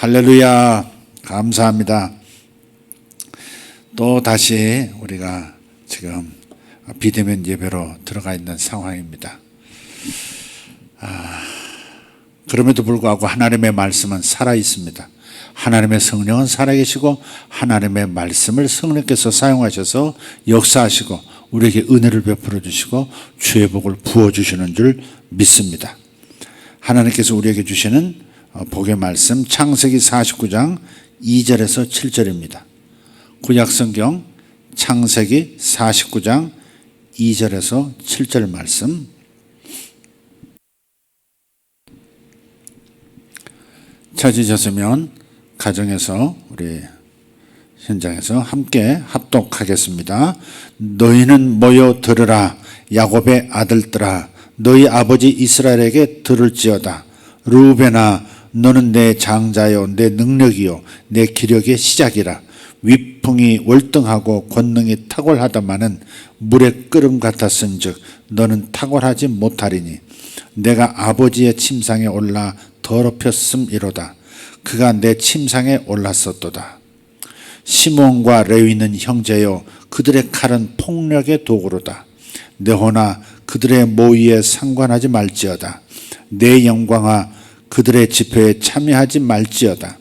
할렐루야. 감사합니다. 또 다시 우리가 지금 비대면 예배로 들어가 있는 상황입니다. 그럼에도 불구하고 하나님의 말씀은 살아 있습니다. 하나님의 성령은 살아계시고 하나님의 말씀을 성령께서 사용하셔서 역사하시고 우리에게 은혜를 베풀어 주시고 주의 복을 부어주시는 줄 믿습니다. 하나님께서 우리에게 주시는 복의 말씀 창세기 49장 2절에서 7절입니다. 구약성경 창세기 49장 2절에서 7절 말씀, 찾으셨으면 가정에서 우리 현장에서 함께 합독하겠습니다. 너희는 모여 들으라. 야곱의 아들들아, 너희 아버지 이스라엘에게 들을지어다. 르우벤아, 너는 내 장자요 내 능력이요 내 기력의 시작이라. 위풍이 월등하고 권능이 탁월하다마는 물의 끓음 같았은즉 너는 탁월하지 못하리니 내가 아버지의 침상에 올라 더럽혔음이로다. 그가 내 침상에 올랐었도다. 시몬과 레위는 형제요 그들의 칼은 폭력의 도구로다. 내 호나 그들의 모의에 상관하지 말지어다. 내 영광아 그들의 집회에 참여하지 말지어다.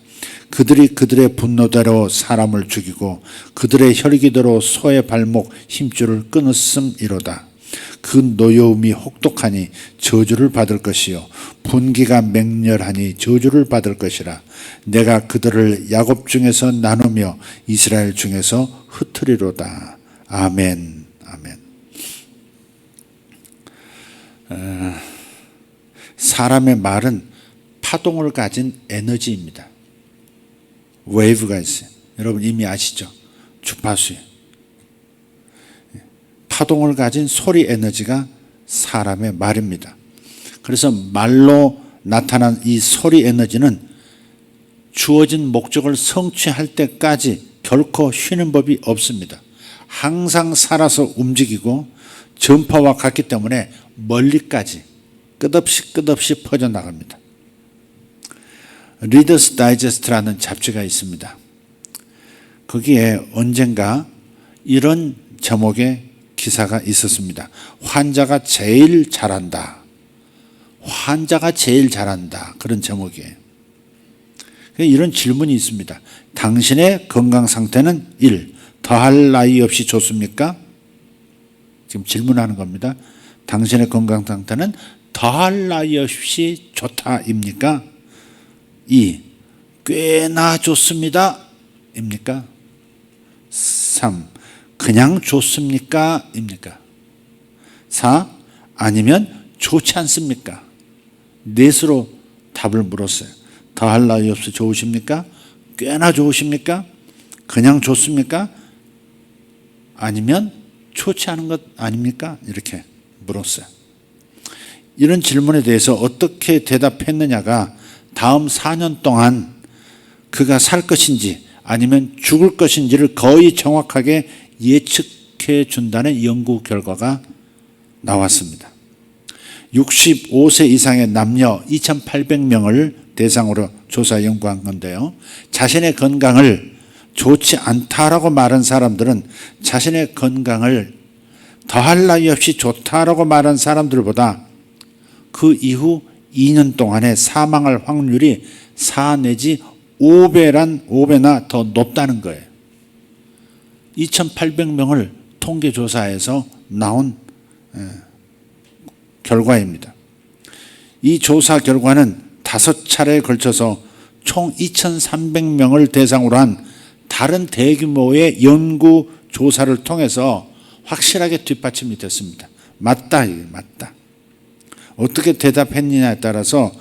그들이 그들의 분노대로 사람을 죽이고 그들의 혈기대로 소의 발목 힘줄을 끊었음이로다. 그 노여움이 혹독하니 저주를 받을 것이요 분기가 맹렬하니 저주를 받을 것이라. 내가 그들을 야곱 중에서 나누며 이스라엘 중에서 흩으리로다. 아멘. 아멘. 사람의 말은 파동을 가진 에너지입니다. 웨이브가 있어요. 여러분 이미 아시죠? 주파수에 파동을 가진 소리 에너지가 사람의 말입니다. 그래서 말로 나타난 이 소리 에너지는 주어진 목적을 성취할 때까지 결코 쉬는 법이 없습니다. 항상 살아서 움직이고 전파와 같기 때문에 멀리까지 끝없이 퍼져나갑니다. 리더스 다이제스트라는 잡지가 있습니다. 거기에 언젠가 이런 제목의 기사가 있었습니다. 환자가 제일 잘한다. 환자가 제일 잘한다. 그런 제목이에요. 이런 질문이 있습니다. 당신의 건강 상태는 1. 더할 나위 없이 좋습니까? 지금 질문하는 겁니다. 당신의 건강 상태는 더할 나위 없이 좋다입니까? 2. 꽤나 좋습니다. 입니까? 3. 그냥 좋습니까? 입니까? 4. 아니면 좋지 않습니까? 넷으로 답을 물었어요. 더할 나위 없이 좋으십니까? 꽤나 좋으십니까? 그냥 좋습니까? 아니면 좋지 않은 것 아닙니까? 이렇게 물었어요. 이런 질문에 대해서 어떻게 대답했느냐가 다음 4년 동안 그가 살 것인지 아니면 죽을 것인지를 거의 정확하게 예측해 준다는 연구 결과가 나왔습니다. 65세 이상의 남녀 2,800명을 대상으로 조사 연구한 건데요. 자신의 건강을 좋지 않다라고 말한 사람들은 자신의 건강을 더할 나위 없이 좋다라고 말한 사람들보다 그 이후 2년 동안에 사망할 확률이 4 내지 5배나 더 높다는 거예요. 2,800명을 통계조사해서 나온 결과입니다. 이 조사 결과는 5차례에 걸쳐서 총 2,300명을 대상으로 한 다른 대규모의 연구 조사를 통해서 확실하게 뒷받침이 됐습니다. 맞다. 어떻게 대답했느냐에 따라서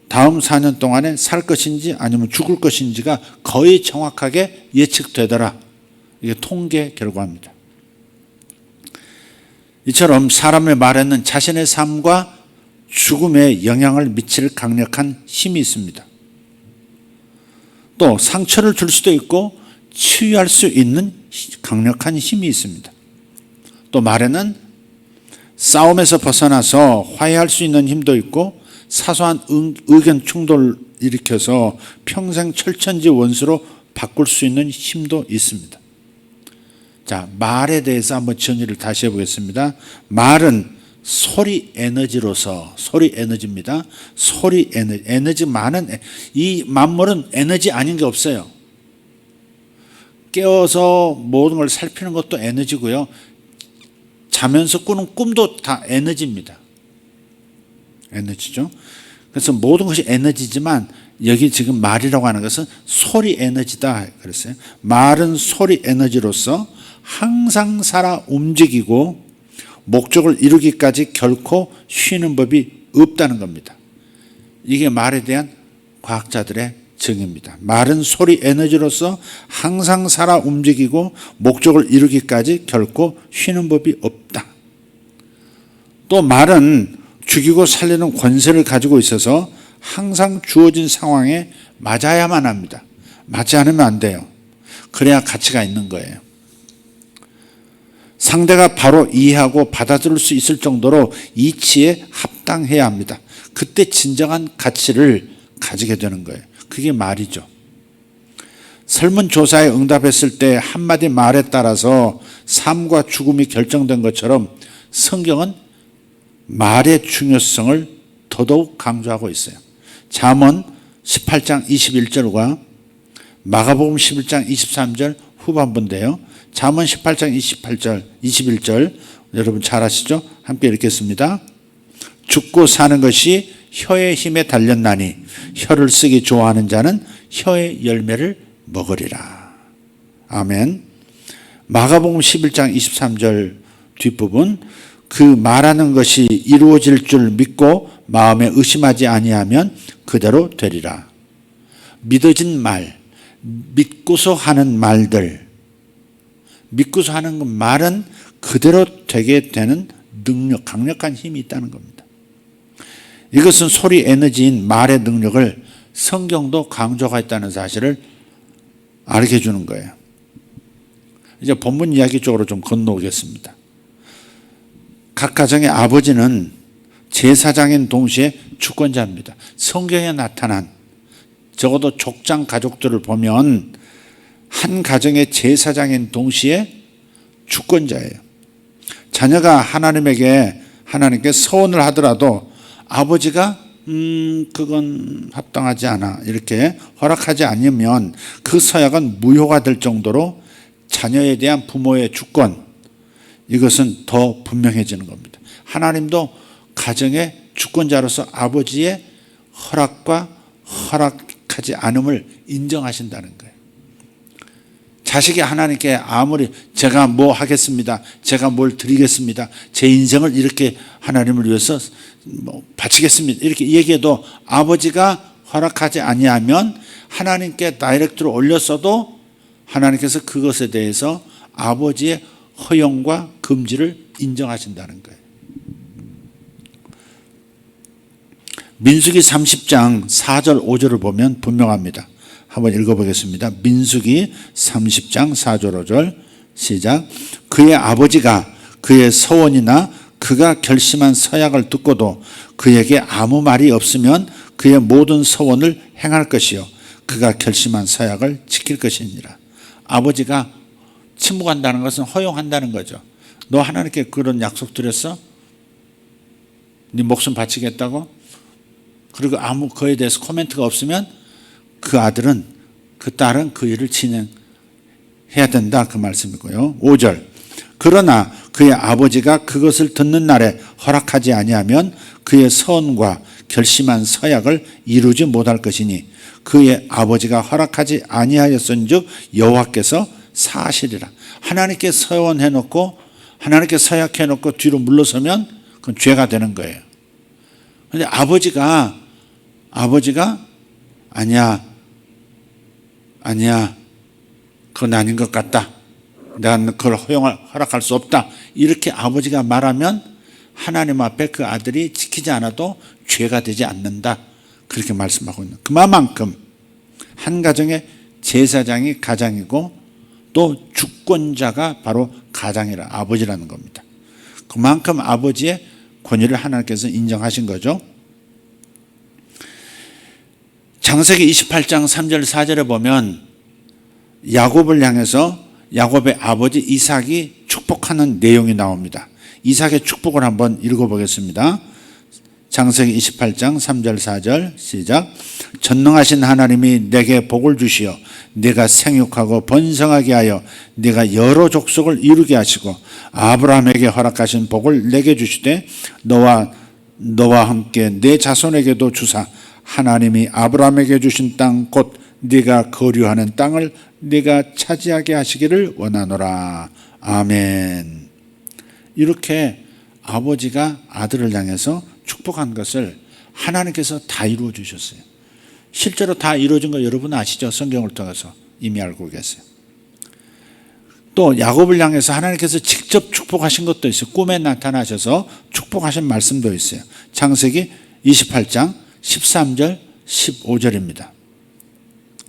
다음 4년 동안에 살 것인지 아니면 죽을 것인지가 거의 정확하게 예측되더라. 이게 통계 결과입니다. 이처럼 사람의 말에는 자신의 삶과 죽음에 영향을 미칠 강력한 힘이 있습니다. 또 상처를 줄 수도 있고 치유할 수 있는 강력한 힘이 있습니다. 또 말에는 싸움에서 벗어나서 화해할 수 있는 힘도 있고 사소한 의견 충돌 일으켜서 평생 철천지 원수로 바꿀 수 있는 힘도 있습니다. 자, 말에 대해서 한번 정의를 다시 해보겠습니다. 말은 소리 에너지로서, 소리 에너지입니다. 소리 에너지, 에너지 많은, 이 만물은 에너지 아닌 게 없어요. 깨어서 모든 걸 살피는 것도 에너지고요. 자면서 꾸는 꿈도 다 에너지입니다. 에너지죠. 그래서 모든 것이 에너지지만 여기 지금 말이라고 하는 것은 소리 에너지다 그랬어요. 말은 소리 에너지로서 항상 살아 움직이고 목적을 이루기까지 결코 쉬는 법이 없다는 겁니다. 이게 말에 대한 과학자들의 정의입니다. 말은 소리 에너지로서 항상 살아 움직이고 목적을 이루기까지 결코 쉬는 법이 없다. 또 말은 죽이고 살리는 권세를 가지고 있어서 항상 주어진 상황에 맞아야만 합니다. 맞지 않으면 안 돼요. 그래야 가치가 있는 거예요. 상대가 바로 이해하고 받아들일 수 있을 정도로 이치에 합당해야 합니다. 그때 진정한 가치를 가지게 되는 거예요. 그게 말이죠. 설문조사에 응답했을 때 한마디 말에 따라서 삶과 죽음이 결정된 것처럼 성경은 말의 중요성을 더더욱 강조하고 있어요. 잠언 18장 21절과 마가복음 11장 23절 후반부인데요. 잠언 18장 28절 21절 여러분 잘 아시죠? 함께 읽겠습니다. 죽고 사는 것이 혀의 힘에 달렸나니 혀를 쓰기 좋아하는 자는 혀의 열매를 먹으리라. 아멘. 마가복음 11장 23절 뒷부분 그 말하는 것이 이루어질 줄 믿고 마음에 의심하지 아니하면 그대로 되리라. 믿어진 말, 믿고서 하는 말들, 믿고서 하는 말은 그대로 되게 되는 능력, 강력한 힘이 있다는 겁니다. 이것은 소리 에너지인 말의 능력을 성경도 강조가 있다는 사실을 알게 해주는 거예요. 이제 본문 이야기 쪽으로 좀 건너오겠습니다. 각 가정의 아버지는 제사장인 동시에 주권자입니다. 성경에 나타난 적어도 족장 가족들을 보면 한 가정의 제사장인 동시에 주권자예요. 자녀가 하나님께 서원을 하더라도 아버지가 그건 합당하지 않아 이렇게 허락하지 않으면 그 서약은 무효가 될 정도로 자녀에 대한 부모의 주권, 이것은 더 분명해지는 겁니다. 하나님도 가정의 주권자로서 아버지의 허락과 허락하지 않음을 인정하신다는 거예요. 자식이 하나님께 아무리 제가 뭐 하겠습니다, 제가 뭘 드리겠습니다, 제 인생을 이렇게 하나님을 위해서 바치겠습니다 이렇게 얘기해도 아버지가 허락하지 아니하면 하나님께 다이렉트로 올렸어도 하나님께서 그것에 대해서 아버지의 허용과 금지를 인정하신다는 거예요. 민수기 30장 4절 5절을 보면 분명합니다. 한번 읽어보겠습니다. 민수기 30장 4절 5절 시작. 그의 아버지가 그의 서원이나 그가 결심한 서약을 듣고도 그에게 아무 말이 없으면 그의 모든 서원을 행할 것이요 그가 결심한 서약을 지킬 것이니라. 아버지가 침묵한다는 것은 허용한다는 거죠. 너 하나님께 그런 약속 드렸어? 네 목숨 바치겠다고? 그리고 아무 그에 대해서 코멘트가 없으면 그 아들은 그 딸은 그 일을 진행해야 된다 그 말씀이고요. 5절 그러나 그의 아버지가 그것을 듣는 날에 허락하지 아니하면 그의 서원과 결심한 서약을 이루지 못할 것이니 그의 아버지가 허락하지 아니하였은즉 여호와께서 사하시리라. 하나님께 서원해놓고 하나님께 서약해놓고 뒤로 물러서면 그건 죄가 되는 거예요. 그런데 아버지가 아니야 그건 아닌 것 같다, 내가 그걸 허락할 수 없다 이렇게 아버지가 말하면 하나님 앞에 그 아들이 지키지 않아도 죄가 되지 않는다 그렇게 말씀하고 있는. 그만큼 한 가정의 제사장이 가장이고 또 주권자가 바로 가장이라 아버지라는 겁니다. 그만큼 아버지의 권위를 하나님께서 인정하신 거죠. 창세기 28장 3절 4절에 보면 야곱을 향해서 야곱의 아버지 이삭이 축복하는 내용이 나옵니다. 이삭의 축복을 한번 읽어보겠습니다. 창세기 28장 3절 4절 시작. 전능하신 하나님이 내게 복을 주시어 내가 생육하고 번성하게 하여 내가 여러 족속을 이루게 하시고 아브라함에게 허락하신 복을 내게 주시되 너와 함께 내 자손에게도 주사 하나님이 아브라함에게 주신 땅 곧 네가 거류하는 땅을 네가 차지하게 하시기를 원하노라. 아멘. 이렇게 아버지가 아들을 향해서 축복한 것을 하나님께서 다 이루어 주셨어요. 실제로 다 이루어진 거 여러분 아시죠? 성경을 통해서 이미 알고 계세요. 또 야곱을 향해서 하나님께서 직접 축복하신 것도 있어요. 꿈에 나타나셔서 축복하신 말씀도 있어요. 창세기 28장 13절 15절입니다.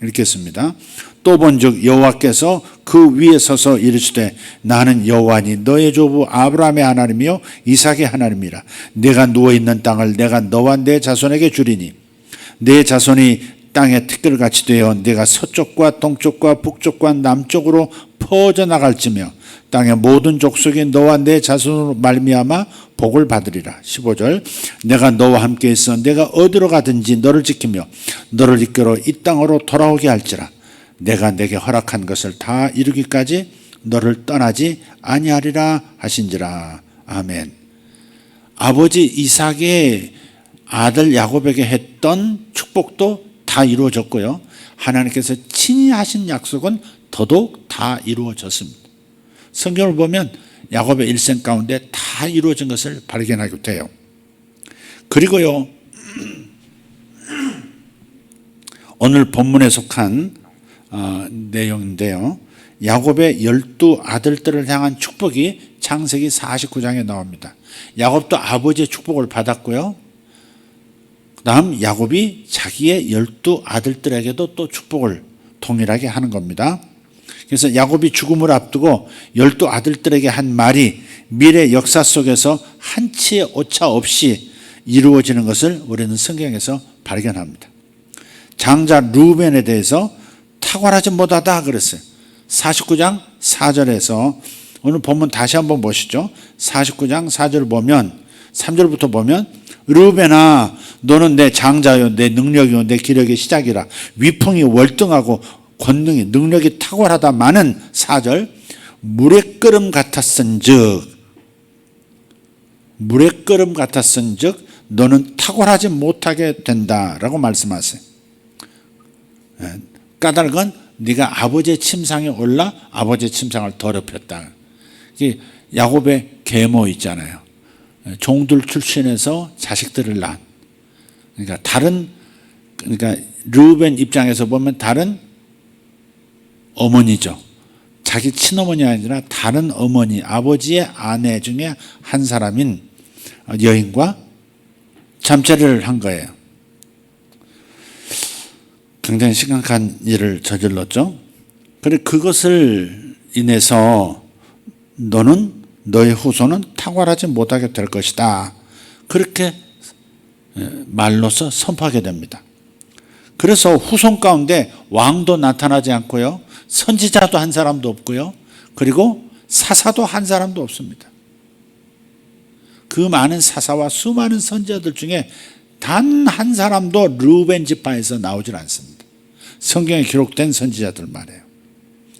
읽겠습니다. 또 본즉 여호와께서 그 위에 서서 이르시되 나는 여호와니 너의 조부 아브라함의 하나님이요 이삭의 하나님이라. 내가 누워있는 땅을 내가 너와 내 자손에게 주리니 내 자손이 땅의 티끌같이 되어 내가 서쪽과 동쪽과 북쪽과 남쪽으로 퍼져나갈지며 땅의 모든 족속이 너와 내 자손으로 말미암아 복을 받으리라. 15절 내가 너와 함께 있어 내가 어디로 가든지 너를 지키며 너를 이끌어 이 땅으로 돌아오게 할지라. 내가 내게 허락한 것을 다 이루기까지 너를 떠나지 아니하리라 하신지라. 아멘. 아버지 이삭의 아들 야곱에게 했던 축복도 다 이루어졌고요. 하나님께서 친히 하신 약속은 더더욱 다 이루어졌습니다. 성경을 보면 야곱의 일생 가운데 다 이루어진 것을 발견하게 돼요. 그리고요, 오늘 본문에 속한 내용인데요. 야곱의 12 아들들을 향한 축복이 창세기 49장에 나옵니다. 야곱도 아버지의 축복을 받았고요. 그 다음 야곱이 자기의 12 아들들에게도 또 축복을 동일하게 하는 겁니다. 그래서 야곱이 죽음을 앞두고 12 아들들에게 한 말이 미래 역사 속에서 한치의 오차 없이 이루어지는 것을 우리는 성경에서 발견합니다. 장자 루벤에 대해서 탁월하지 못하다 그랬어요. 49장 4절에서 오늘 본문 다시 한번 보시죠. 49장 4절 보면 3절부터 보면 루벤아 너는 내 장자요 내 능력이요 내 기력의 시작이라. 위풍이 월등하고 권능이 능력이 탁월하다마는 4절 물의 끓음 같았은즉 너는 탁월하지 못하게 된다라고 말씀하세요. 까닭은 네가 아버지의 침상에 올라 아버지의 침상을 더럽혔다. 야곱의 계모 있잖아요. 종들 출신에서 자식들을 낳은. 그러니까 르우벤 입장에서 보면 다른 어머니죠. 자기 친어머니 아니라 다른 어머니, 아버지의 아내 중에 한 사람인 여인과 잠자리를 한 거예요. 굉장히 심각한 일을 저질렀죠. 그런데 그것을 인해서 너의 후손은 탁월하지 못하게 될 것이다. 그렇게 말로서 선포하게 됩니다. 그래서 후손 가운데 왕도 나타나지 않고요. 선지자도 한 사람도 없고요. 그리고 사사도 한 사람도 없습니다. 그 많은 사사와 수많은 선지자들 중에 단 한 사람도 르우벤 지파에서 나오질 않습니다. 성경에 기록된 선지자들 말이에요.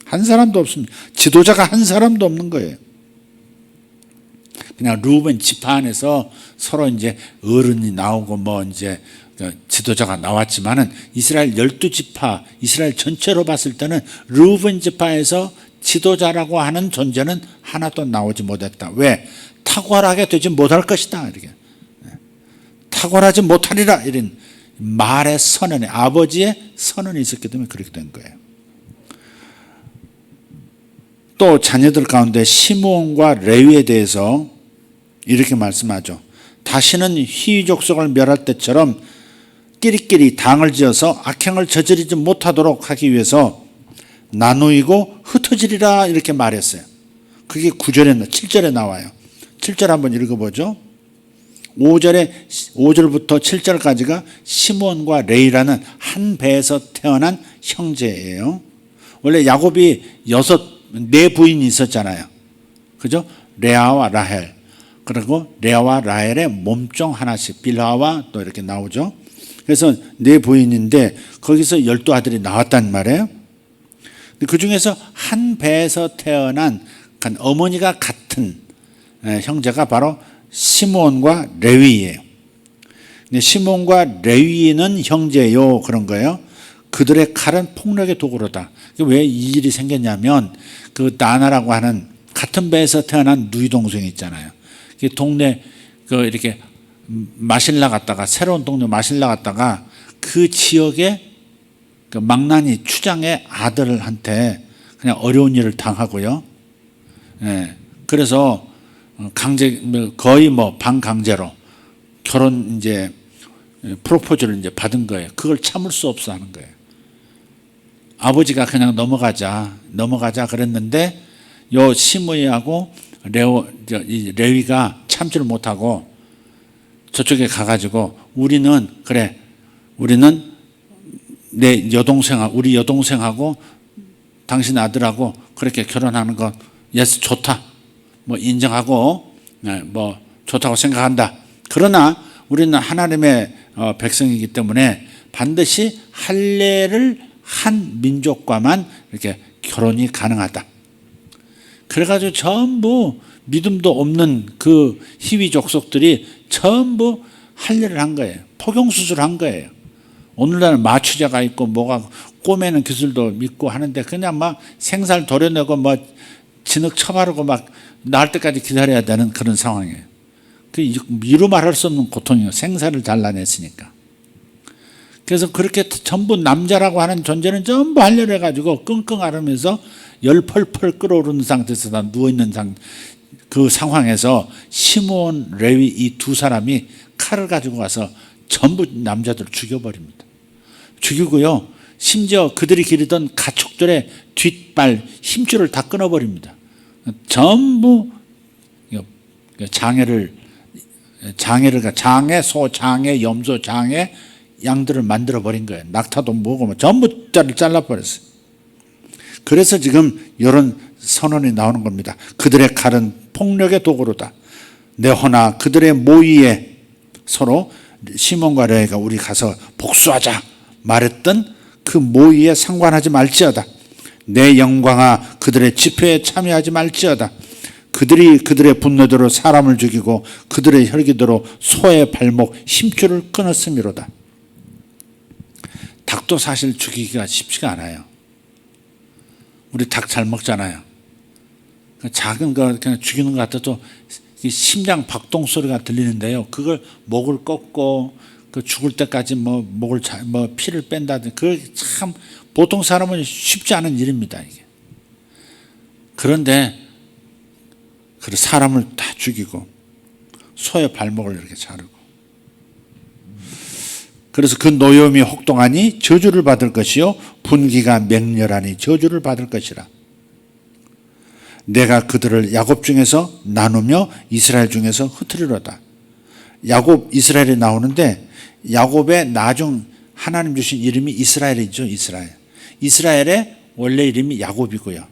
한 사람도 없습니다. 지도자가 한 사람도 없는 거예요. 그냥 르우벤 지파 안에서 서로 이제 어른이 나오고 뭐 이제 지도자가 나왔지만은 이스라엘 12지파, 이스라엘 전체로 봤을 때는 르우벤 지파에서 지도자라고 하는 존재는 하나도 나오지 못했다. 왜? 탁월하게 되지 못할 것이다. 이렇게. 탁월하지 못하리라. 이런 말의 선언에, 아버지의 선언이 있었기 때문에 그렇게 된 거예요. 또 자녀들 가운데 시므온과 레위에 대해서 이렇게 말씀하죠. 다시는 희위 족속을 멸할 때처럼 끼리끼리 당을 지어서 악행을 저지르지 못하도록 하기 위해서 나누이고 흩어지리라 이렇게 말했어요. 그게 7절에 나와요. 7절 한번 읽어보죠. 5절부터 7절까지가 시몬과 레위라는 한 배에서 태어난 형제예요. 원래 야곱이 네 부인이 있었잖아요. 그죠? 레아와 라헬. 그리고 레아와 라헬의 몸종 하나씩, 빌하와 또 이렇게 나오죠. 그래서 네 부인인데 거기서 12아들이 나왔단 말이에요. 그 중에서 한 배에서 태어난 어머니가 같은 형제가 바로 시몬과 레위예요. 시몬과 레위는 형제요, 그런 거예요. 그들의 칼은 폭력의 도구로다. 왜 이 일이 생겼냐면 그 나나라고 하는 같은 배에서 태어난 누이 동생이 있잖아요. 동네 이렇게 마실라 갔다가, 새로운 동네 마실라 갔다가 그 지역에 그 망나니 추장의 아들한테 그냥 어려운 일을 당하고요. 그래서 거의 반강제로 결혼 이제 프로포즈를 이제 받은 거예요. 그걸 참을 수 없어 하는 거예요. 아버지가 그냥 넘어가자 그랬는데 요 시므이하고 레위가 참지를 못하고 저쪽에 가가지고 우리는 내 우리 여동생하고 당신 아들하고 그렇게 결혼하는 건 예스 좋다, 인정하고 좋다고 생각한다. 그러나 우리는 하나님의 백성이기 때문에 반드시 할례를 한 민족과만 이렇게 결혼이 가능하다. 그래가지고 전부 믿음도 없는 그 히위 족속들이 전부 할례를 한 거예요. 포경수술한 거예요. 오늘날 마취자가 있고 뭐가 꼬매는 기술도 믿고 하는데 그냥 생살 도려내고 진흙 쳐바르고 나을 때까지 기다려야 되는 그런 상황이에요. 그 이루 말할 수 없는 고통이에요. 생사를 잘라냈으니까. 그래서 그렇게 전부 남자라고 하는 존재는 전부 할례를 해가지고 끙끙 앓으면서 열 펄펄 끓어오르는 상태에서 다 누워있는 그 상황에서 시몬, 레위 이 두 사람이 칼을 가지고 가서 전부 남자들을 죽여버립니다. 죽이고요. 심지어 그들이 기르던 가축들의 뒷발, 힘줄을 다 끊어버립니다. 전부 장애, 소, 장애, 염소, 장애, 양들을 만들어버린 거예요. 낙타도 뭐고 전부 잘라버렸어요. 그래서 지금 이런 선언이 나오는 겁니다. 그들의 칼은 폭력의 도구로다. 내호나 그들의 모의에 서로 시몬과 레위가 우리 가서 복수하자 말했던 그 모의에 상관하지 말지어다. 내 영광아 그들의 집회에 참여하지 말지어다. 그들이 그들의 분노대로 사람을 죽이고 그들의 혈기대로 소의 발목 힘줄을 끊었음이로다. 닭도 사실 죽이기가 쉽지가 않아요. 우리 닭 잘 먹잖아요. 작은 거 그냥 죽이는 것 같아도 심장 박동 소리가 들리는데요. 그걸 목을 꺾고 그 죽을 때까지 피를 뺀다든지 그게 참 보통 사람은 쉽지 않은 일입니다. 이게. 그런데 사람을 다 죽이고 소의 발목을 이렇게 자르고 그래서 그 노염이 혹동하니 저주를 받을 것이요 분기가 맹렬하니 저주를 받을 것이라. 내가 그들을 야곱 중에서 나누며 이스라엘 중에서 흩으리로다. 야곱, 이스라엘이 나오는데 야곱의 나중 하나님 주신 이름이 이스라엘이죠. 이스라엘의 원래 이름이 야곱이고요.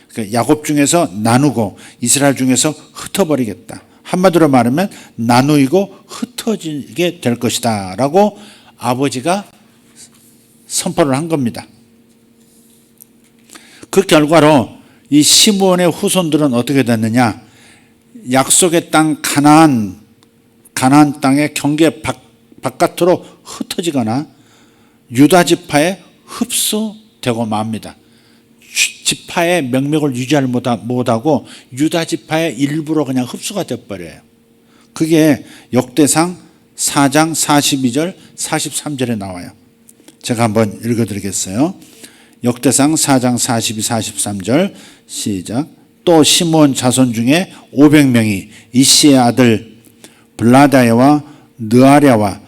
그러니까 야곱 중에서 나누고 이스라엘 중에서 흩어버리겠다. 한마디로 말하면 나누이고 흩어지게 될 것이다 라고 아버지가 선포를 한 겁니다. 그 결과로 이 시므온의 후손들은 어떻게 됐느냐, 약속의 땅 가나안 땅의 경계 바깥으로 흩어지거나 유다 지파에 흡수되고 맙니다. 지파의 명맥을 유지하지 못하고 유다 지파의 일부로 그냥 흡수가 되어버려요. 그게 역대상 4장 42절 43절에 나와요. 제가 한번 읽어드리겠어요. 역대상 4장 42, 43절 시작. 또 시므온 자손 중에 500명이 이시의 아들 블라다야와 느아랴와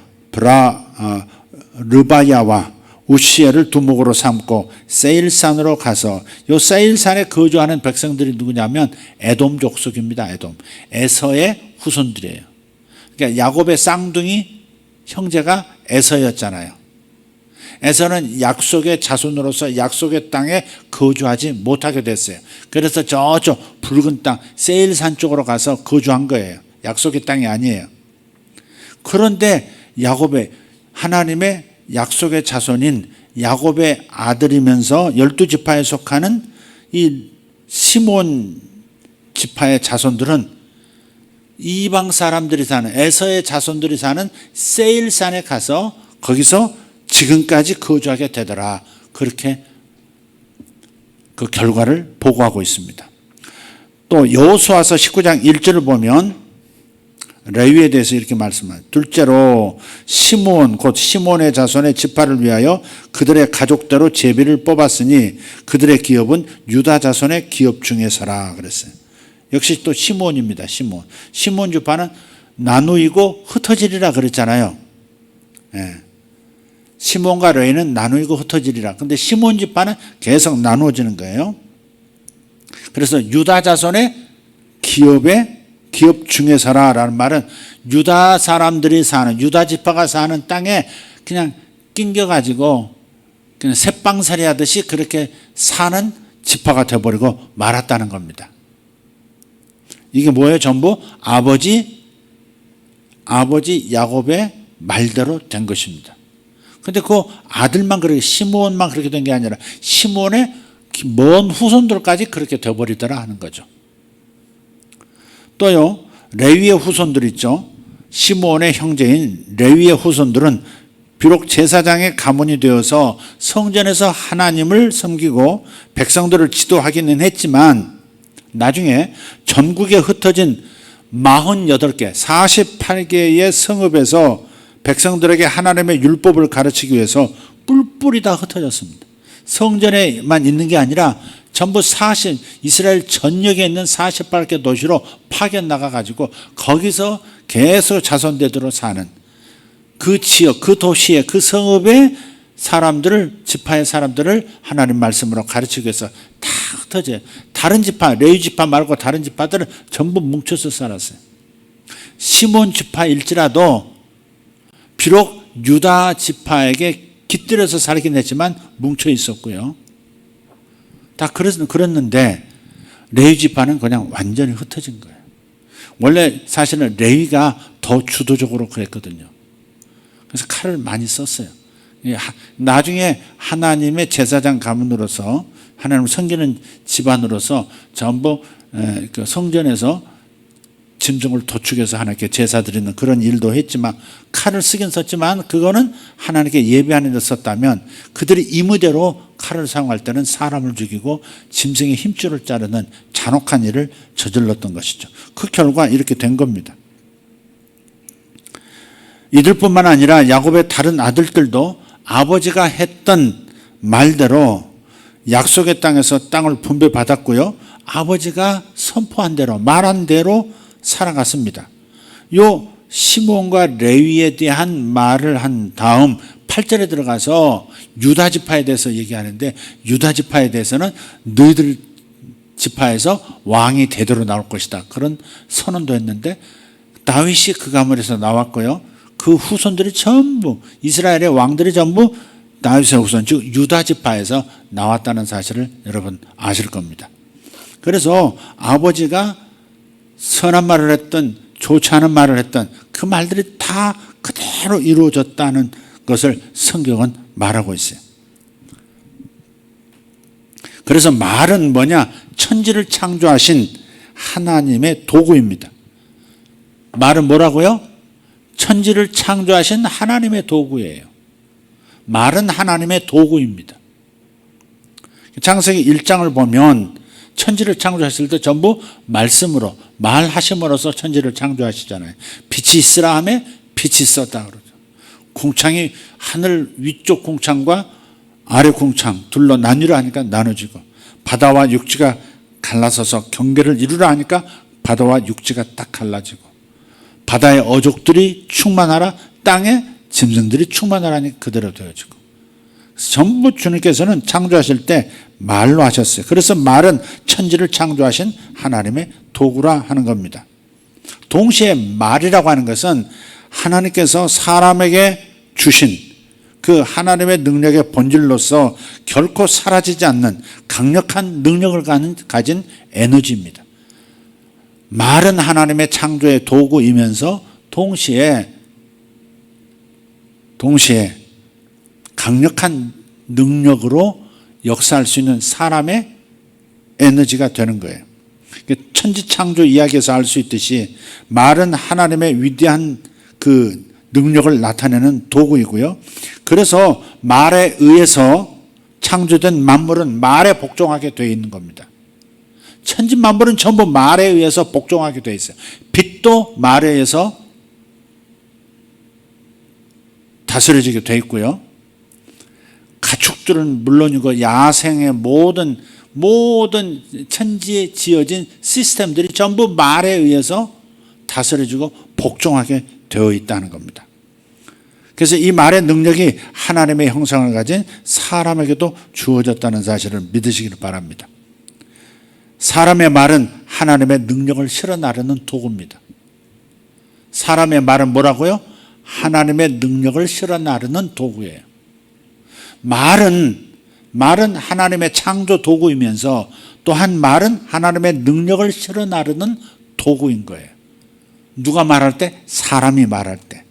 르바야와 우시엘을 두목으로 삼고 세일산으로 가서 이 세일산에 거주하는 백성들이 누구냐면 에돔 족속입니다. 에돔. 에서의 후손들이에요. 그러니까 야곱의 쌍둥이 형제가 에서였잖아요. 에서는 약속의 자손으로서 약속의 땅에 거주하지 못하게 됐어요. 그래서 저쪽 붉은 땅 세일산 쪽으로 가서 거주한 거예요. 약속의 땅이 아니에요. 그런데 야곱의 하나님의 약속의 자손인 야곱의 아들이면서 12지파에 속하는 이 시몬 지파의 자손들은 이방 사람들이 사는 에서의 자손들이 사는 세일산에 가서 거기서 지금까지 거주하게 되더라. 그렇게 그 결과를 보고하고 있습니다. 또 여호수아서 19장 1절을 보면 레위에 대해서 이렇게 말씀합니다. 둘째로 시몬 곧 시몬의 자손의 지파를 위하여 그들의 가족대로 제비를 뽑았으니 그들의 기업은 유다 자손의 기업 중에서라 그랬어요. 역시 또 시몬입니다. 시몬 지파는 나누이고 흩어지리라 그랬잖아요. 예. 시몬과 레위는 나누이고 흩어지리라. 근데 시몬 지파는 계속 나누어지는 거예요. 그래서 유다 자손의 기업 중에서라라는 말은 유다 사람들이 사는 유다 지파가 사는 땅에 그냥 낑겨가지고 그냥 새빵살이 하듯이 그렇게 사는 지파가 되어버리고 말았다는 겁니다. 이게 뭐예요? 전부 아버지 야곱의 말대로 된 것입니다. 근데 그 아들만 그렇게 시몬만 그렇게 된 게 아니라 시몬의 먼 후손들까지 그렇게 되어버리더라 하는 거죠. 또요 레위의 후손들 있죠. 시몬의 형제인 레위의 후손들은 비록 제사장의 가문이 되어서 성전에서 하나님을 섬기고 백성들을 지도하기는 했지만 나중에 전국에 흩어진 48개 48개의 성읍에서 백성들에게 하나님의 율법을 가르치기 위해서 뿔뿔이 다 흩어졌습니다. 성전에만 있는 게 아니라 전부 이스라엘 전역에 있는 48개 도시로 파견 나가가지고 거기서 계속 자손대대로 사는 그 지역, 그 도시의 그 성읍의 지파의 사람들을 하나님 말씀으로 가르치기 위해서 다 흩어져요. 다른 지파, 레위 지파 말고 다른 지파들은 전부 뭉쳐서 살았어요. 시몬 지파일지라도 비록 유다 지파에게 깃들여서 살긴 했지만 뭉쳐 있었고요. 다 그랬는데 레위 지파는 그냥 완전히 흩어진 거예요. 원래 사실은 레위가 더 주도적으로 그랬거든요. 그래서 칼을 많이 썼어요. 나중에 하나님의 제사장 가문으로서 하나님을 섬기는 집안으로서 전부 그 성전에서 짐승을 도축해서 하나님께 제사 드리는 그런 일도 했지만 칼을 쓰긴 썼지만 그거는 하나님께 예배하는 데 썼다면 그들이 임의대로 칼을 사용할 때는 사람을 죽이고 짐승의 힘줄을 자르는 잔혹한 일을 저질렀던 것이죠. 그 결과 이렇게 된 겁니다. 이들뿐만 아니라 야곱의 다른 아들들도 아버지가 했던 말대로 약속의 땅에서 땅을 분배받았고요. 아버지가 선포한 대로 말한 대로 살아갔습니다. 요 시몬과 레위에 대한 말을 한 다음 8절에 들어가서 유다 지파에 대해서 얘기하는데 유다 지파에 대해서는 너희들 지파에서 왕이 대대로 나올 것이다. 그런 선언도 했는데 다윗이 그 가문에서 나왔고요. 그 후손들이 전부 이스라엘의 왕들이 전부 다윗의 후손 즉 유다 지파에서 나왔다는 사실을 여러분 아실 겁니다. 그래서 아버지가 선한 말을 했던 좋지 않은 말을 했던 그 말들이 다 그대로 이루어졌다는 것을 성경은 말하고 있어요. 그래서 말은 뭐냐? 천지를 창조하신 하나님의 도구입니다. 말은 뭐라고요? 천지를 창조하신 하나님의 도구예요. 말은 하나님의 도구입니다. 창세기 1장을 보면 천지를 창조하실 때 전부 말씀으로 말하심으로써 천지를 창조하시잖아요. 빛이 있으라 하매 빛이 있었다 그러죠. 궁창이 하늘 위쪽 궁창과 아래 궁창 둘로 나뉘라 하니까 나눠지고 바다와 육지가 갈라서서 경계를 이루라 하니까 바다와 육지가 딱 갈라지고 바다의 어족들이 충만하라 땅에 짐승들이 충만하라니 그대로 되어지고 전부 주님께서는 창조하실 때 말로 하셨어요. 그래서 말은 천지를 창조하신 하나님의 도구라 하는 겁니다. 동시에 말이라고 하는 것은 하나님께서 사람에게 주신 그 하나님의 능력의 본질로서 결코 사라지지 않는 강력한 능력을 가진 에너지입니다. 말은 하나님의 창조의 도구이면서 동시에 강력한 능력으로 역사할 수 있는 사람의 에너지가 되는 거예요. 천지창조 이야기에서 알 수 있듯이 말은 하나님의 위대한 그 능력을 나타내는 도구이고요. 그래서 말에 의해서 창조된 만물은 말에 복종하게 되어 있는 겁니다. 천지 만물은 전부 말에 의해서 복종하게 되어 있어요. 빛도 말에 의해서 다스려지게 되어 있고요. 가축들은 물론이고 야생의 모든 천지에 지어진 시스템들이 전부 말에 의해서 다스려지고 복종하게 되어 있다는 겁니다. 그래서 이 말의 능력이 하나님의 형상을 가진 사람에게도 주어졌다는 사실을 믿으시기를 바랍니다. 사람의 말은 하나님의 능력을 실어 나르는 도구입니다. 사람의 말은 뭐라고요? 하나님의 능력을 실어 나르는 도구예요. 말은 하나님의 창조 도구이면서 또한 말은 하나님의 능력을 실어 나르는 도구인 거예요. 누가 말할 때? 사람이 말할 때.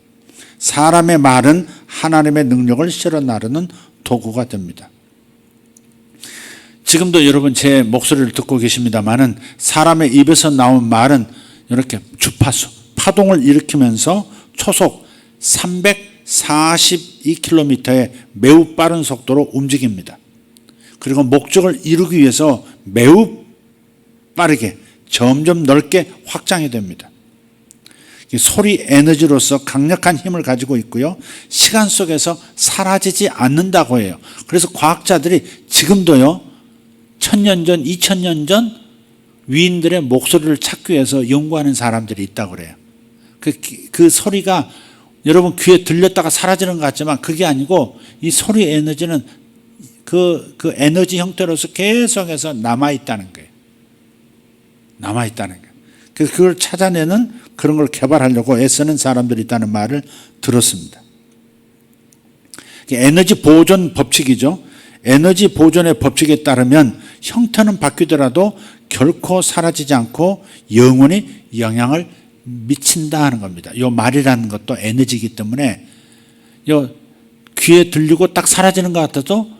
사람의 말은 하나님의 능력을 실어 나르는 도구가 됩니다. 지금도 여러분 제 목소리를 듣고 계십니다마는 사람의 입에서 나온 말은 이렇게 주파수, 파동을 일으키면서 초속 342km의 매우 빠른 속도로 움직입니다. 그리고 목적을 이루기 위해서 매우 빠르게 점점 넓게 확장이 됩니다. 소리 에너지로서 강력한 힘을 가지고 있고요. 시간 속에서 사라지지 않는다고 해요. 그래서 과학자들이 지금도요, 1000년 전, 2000년 전 위인들의 목소리를 찾기 위해서 연구하는 사람들이 있다고 그래요. 그 소리가 여러분 귀에 들렸다가 사라지는 것 같지만 그게 아니고 이 소리 에너지는 그 에너지 형태로서 계속해서 남아있다는 거예요. 남아있다는 거예요. 그래서 그걸 찾아내는 그런 걸 개발하려고 애쓰는 사람들이 있다는 말을 들었습니다. 에너지 보존 법칙이죠. 에너지 보존의 법칙에 따르면 형태는 바뀌더라도 결코 사라지지 않고 영원히 영향을 미친다 하는 겁니다. 이 말이라는 것도 에너지이기 때문에 귀에 들리고 딱 사라지는 것 같아도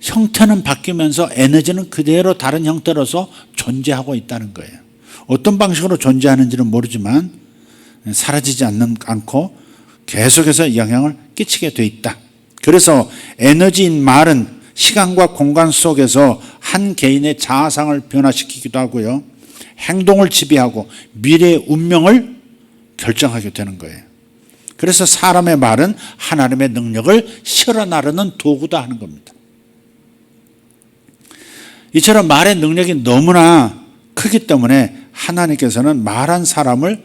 형태는 바뀌면서 에너지는 그대로 다른 형태로서 존재하고 있다는 거예요. 어떤 방식으로 존재하는지는 모르지만 사라지지 않고 계속해서 영향을 끼치게 돼 있다. 그래서 에너지인 말은 시간과 공간 속에서 한 개인의 자아상을 변화시키기도 하고요. 행동을 지배하고 미래의 운명을 결정하게 되는 거예요. 그래서 사람의 말은 하나님의 능력을 실어 나르는 도구다 하는 겁니다. 이처럼 말의 능력이 너무나 크기 때문에 하나님께서는 말한 사람을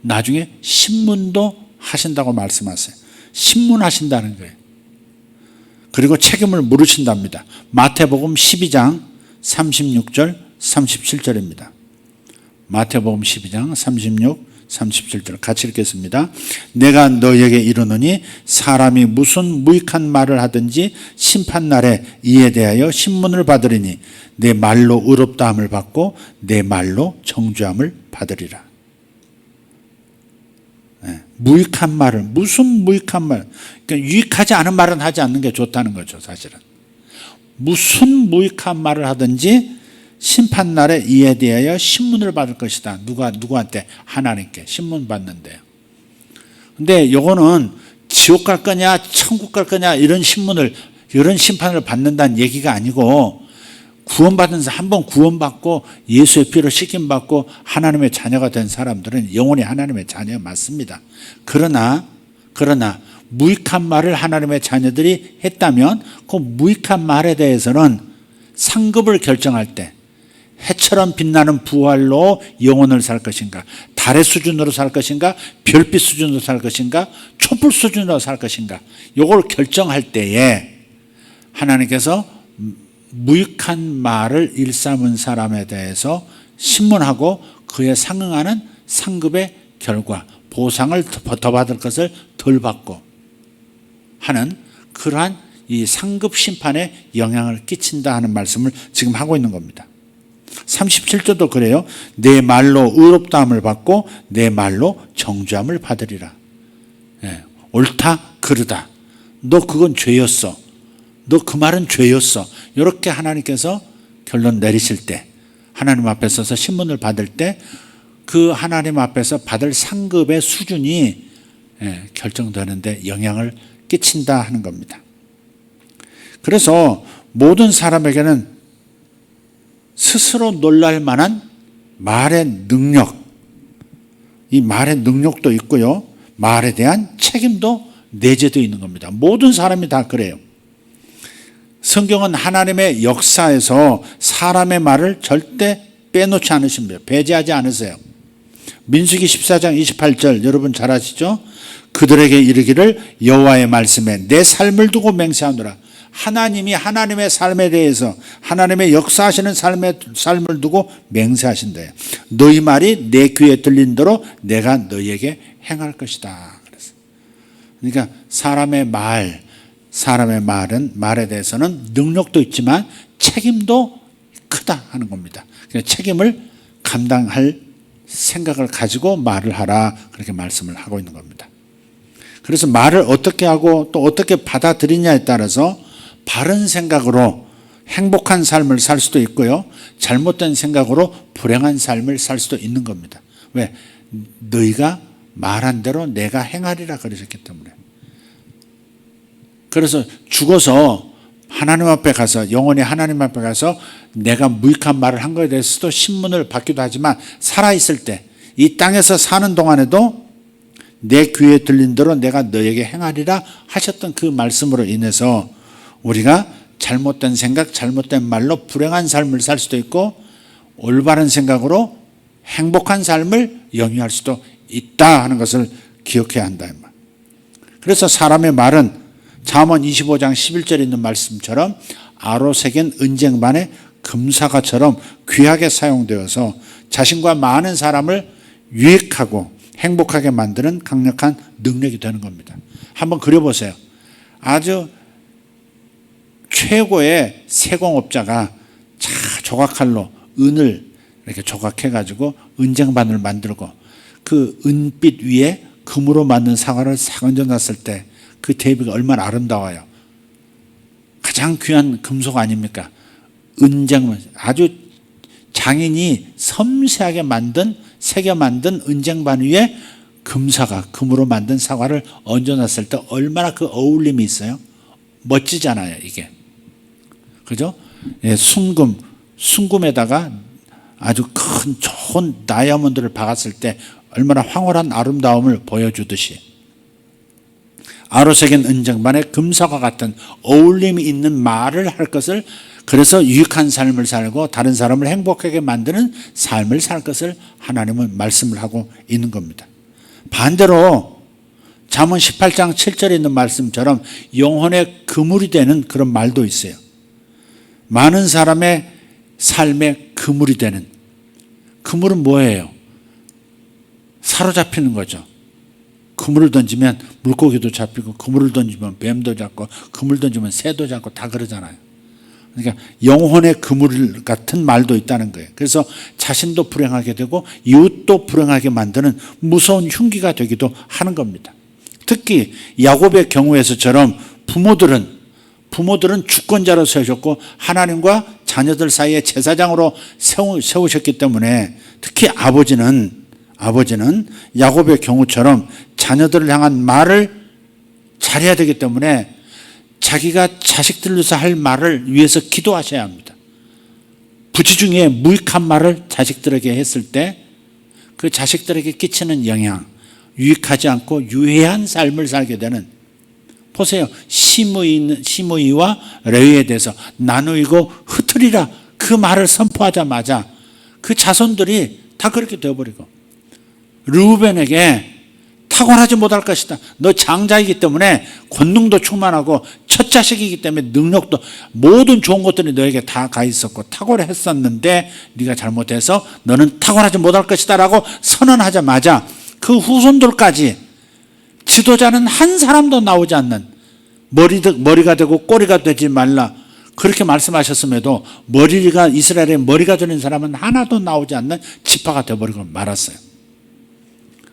나중에 신문도 하신다고 말씀하세요. 신문하신다는 거예요. 그리고 책임을 물으신답니다. 마태복음 12장 36절 37절입니다. 마태복음 12장 36, 37절 같이 읽겠습니다. 내가 너희에게 이르노니 사람이 무슨 무익한 말을 하든지 심판날에 이에 대하여 신문을 받으리니 내 말로 의롭다함을 받고 내 말로 정죄함을 받으리라. 네, 무익한 말을, 무슨 무익한 말, 그러니까 유익하지 않은 말은 하지 않는 게 좋다는 거죠. 사실은 무슨 무익한 말을 하든지 심판날에 이에 대하여 신문을 받을 것이다. 누구한테? 하나님께 신문 받는데요. 근데 요거는 지옥 갈 거냐 천국 갈 거냐 이런 심판을 받는다는 얘기가 아니고, 구원받은 사람, 한번 구원받고 예수의 피로 씻김받고 하나님의 자녀가 된 사람들은 영원히 하나님의 자녀 맞습니다. 그러나 무익한 말을 하나님의 자녀들이 했다면 그 무익한 말에 대해서는 상급을 결정할 때 해처럼 빛나는 부활로 영혼을 살 것인가, 달의 수준으로 살 것인가, 별빛 수준으로 살 것인가, 촛불 수준으로 살 것인가, 이걸 결정할 때에 하나님께서 무익한 말을 일삼은 사람에 대해서 신문하고 그에 상응하는 상급의 결과, 보상을 더 받을 것을 덜 받고 하는 그러한 이 상급 심판에 영향을 끼친다 하는 말씀을 지금 하고 있는 겁니다. 37절도 그래요. 내 말로 의롭다함을 받고 내 말로 정죄함을 받으리라. 예, 옳다 그르다. 너 그건 죄였어. 너 그 말은 죄였어. 이렇게 하나님께서 결론 내리실 때, 하나님 앞에 서서 신문을 받을 때 그 하나님 앞에서 받을 상급의 수준이 결정되는데 영향을 끼친다 하는 겁니다. 그래서 모든 사람에게는 스스로 놀랄 만한 말의 능력, 이 말의 능력도 있고요, 말에 대한 책임도 내재되어 있는 겁니다. 모든 사람이 다 그래요. 성경은 하나님의 역사에서 사람의 말을 절대 빼놓지 않으십니다. 배제하지 않으세요. 민수기 14장 28절 여러분 잘 아시죠? 그들에게 이르기를 여호와의 말씀에 내 삶을 두고 맹세하노라. 하나님이 하나님의 삶에 대해서, 하나님의 역사하시는 삶을 두고 맹세하신대요. 너희 말이 내 귀에 들린 대로 내가 너희에게 행할 것이다. 그러니까 사람의 말에 대해서는 능력도 있지만 책임도 크다 하는 겁니다. 그러니까 책임을 감당할 생각을 가지고 말을 하라, 그렇게 말씀을 하고 있는 겁니다. 그래서 말을 어떻게 하고 또 어떻게 받아들이냐에 따라서 바른 생각으로 행복한 삶을 살 수도 있고요, 잘못된 생각으로 불행한 삶을 살 수도 있는 겁니다. 왜? 너희가 말한 대로 내가 행하리라 그러셨기 때문에. 그래서 죽어서 하나님 앞에 가서, 영원히 하나님 앞에 가서 내가 무익한 말을 한 것에 대해서도 신문을 받기도 하지만, 살아있을 때 이 땅에서 사는 동안에도 내 귀에 들린 대로 내가 너에게 행하리라 하셨던 그 말씀으로 인해서 우리가 잘못된 생각, 잘못된 말로 불행한 삶을 살 수도 있고 올바른 생각으로 행복한 삶을 영위할 수도 있다 하는 것을 기억해야 한다. 그래서 사람의 말은 잠언 25장 11절에 있는 말씀처럼 아로새긴 은쟁반의 금사과처럼 귀하게 사용되어서 자신과 많은 사람을 유익하고 행복하게 만드는 강력한 능력이 되는 겁니다. 한번 그려보세요. 아주 최고의 세공업자가 조각칼로 은을 이렇게 조각해가지고 은쟁반을 만들고 그 은빛 위에 금으로 만든 사과를 싹 얹어놨을 때 그 대비가 얼마나 아름다워요. 가장 귀한 금속 아닙니까? 은쟁반, 아주 장인이 섬세하게 새겨 만든 은쟁반 위에 금사과, 금으로 만든 사과를 얹어놨을 때 얼마나 그 어울림이 있어요? 멋지잖아요, 이게. 그죠? 예, 순금에다가 아주 큰 좋은 다이아몬드를 박았을 때 얼마나 황홀한 아름다움을 보여주듯이 아로새긴 은쟁반에 금사과 같은 어울림이 있는 말을 할 것을, 그래서 유익한 삶을 살고 다른 사람을 행복하게 만드는 삶을 살 것을 하나님은 말씀을 하고 있는 겁니다. 반대로 잠언 18장 7절에 있는 말씀처럼 영혼의 그물이 되는 그런 말도 있어요. 많은 사람의 삶의 그물이 되는, 그물은 뭐예요? 사로잡히는 거죠. 그물을 던지면 물고기도 잡히고, 그물을 던지면 뱀도 잡고, 그물 던지면 새도 잡고 다 그러잖아요. 그러니까 영혼의 그물 같은 말도 있다는 거예요. 그래서 자신도 불행하게 되고 이웃도 불행하게 만드는 무서운 흉기가 되기도 하는 겁니다. 특히 야곱의 경우에서처럼 부모들은 주권자로 세우셨고 하나님과 자녀들 사이에 제사장으로 세우셨기 때문에, 특히 아버지는 야곱의 경우처럼 자녀들을 향한 말을 잘해야 되기 때문에 자기가 자식들을 위해서 할 말을 위해서 기도하셔야 합니다. 부지 중에 무익한 말을 자식들에게 했을 때 그 자식들에게 끼치는 영향, 유익하지 않고 유해한 삶을 살게 되는, 보세요. 시므이와 레위에 대해서 나누이고 흩으리라 그 말을 선포하자마자 그 자손들이 다 그렇게 되어버리고, 르우벤에게 다 탁월하지 못할 것이다. 너 장자이기 때문에 권능도 충만하고 첫 자식이기 때문에 능력도 모든 좋은 것들이 너에게 다 가 있었고 탁월했었는데 네가 잘못해서 너는 탁월하지 못할 것이다 라고 선언하자마자 그 후손들까지 지도자는 한 사람도 나오지 않는 머리가 되고 꼬리가 되지 말라 그렇게 말씀하셨음에도 이스라엘의 머리가 되는 사람은 하나도 나오지 않는 지파가 되어버리고 말았어요.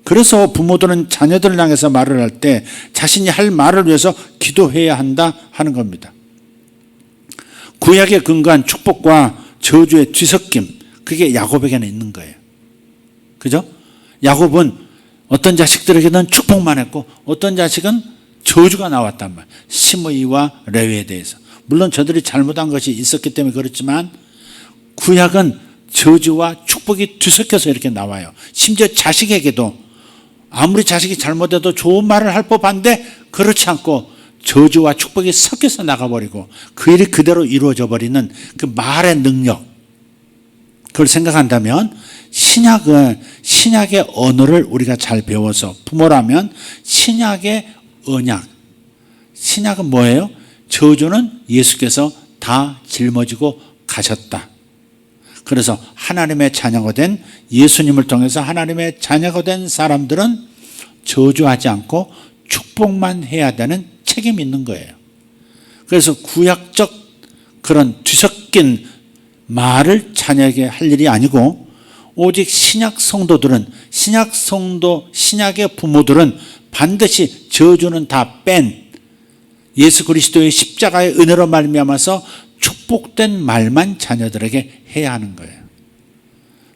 그래서 부모들은 자녀들을 향해서 말을 할 때 자신이 할 말을 위해서 기도해야 한다 하는 겁니다. 구약에 근거한 축복과 저주의 뒤섞임, 그게 야곱에게는 있는 거예요. 그죠? 야곱은 어떤 자식들에게는 축복만 했고 어떤 자식은 저주가 나왔단 말이에요. 시므이와 레위에 대해서. 물론 저들이 잘못한 것이 있었기 때문에 그렇지만 구약은 저주와 축복이 뒤섞여서 이렇게 나와요. 심지어 자식에게도 아무리 자식이 잘못해도 좋은 말을 할 법한데 그렇지 않고 저주와 축복이 섞여서 나가버리고 그 일이 그대로 이루어져 버리는 그 말의 능력, 그걸 생각한다면 신약의 언어를 우리가 잘 배워서 부모라면 신약의 언약, 신약은 뭐예요? 저주는 예수께서 다 짊어지고 가셨다. 그래서 하나님의 자녀가 된 예수님을 통해서 하나님의 자녀가 된 사람들은 저주하지 않고 축복만 해야 되는 책임이 있는 거예요. 그래서 구약적 그런 뒤섞인 말을 자녀에게 할 일이 아니고 오직 신약 성도들은 신약의 부모들은 반드시 저주는 다 뺀 예수 그리스도의 십자가의 은혜로 말미암아서 축복된 말만 자녀들에게 해야 하는 거예요.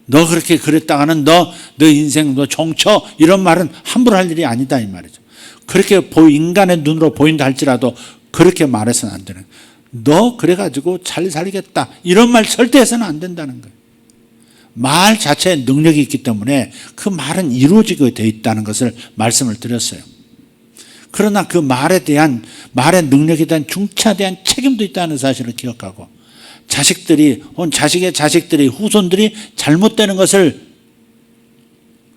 너 그렇게 그랬다가는 너 인생 너 정쳐 이런 말은 함부로 할 일이 아니다 이 말이죠. 그렇게 인간의 눈으로 보인다 할지라도 그렇게 말해서는 안 되는 거예요. 너 그래가지고 잘 살겠다 이런 말 절대 해서는 안 된다는 거예요. 말 자체에 능력이 있기 때문에 그 말은 이루어지게 되어 있다는 것을 말씀을 드렸어요. 그러나 그 말의 능력에 대한 중차에 대한 책임도 있다는 사실을 기억하고 자식의 자식들이 후손들이 잘못되는 것을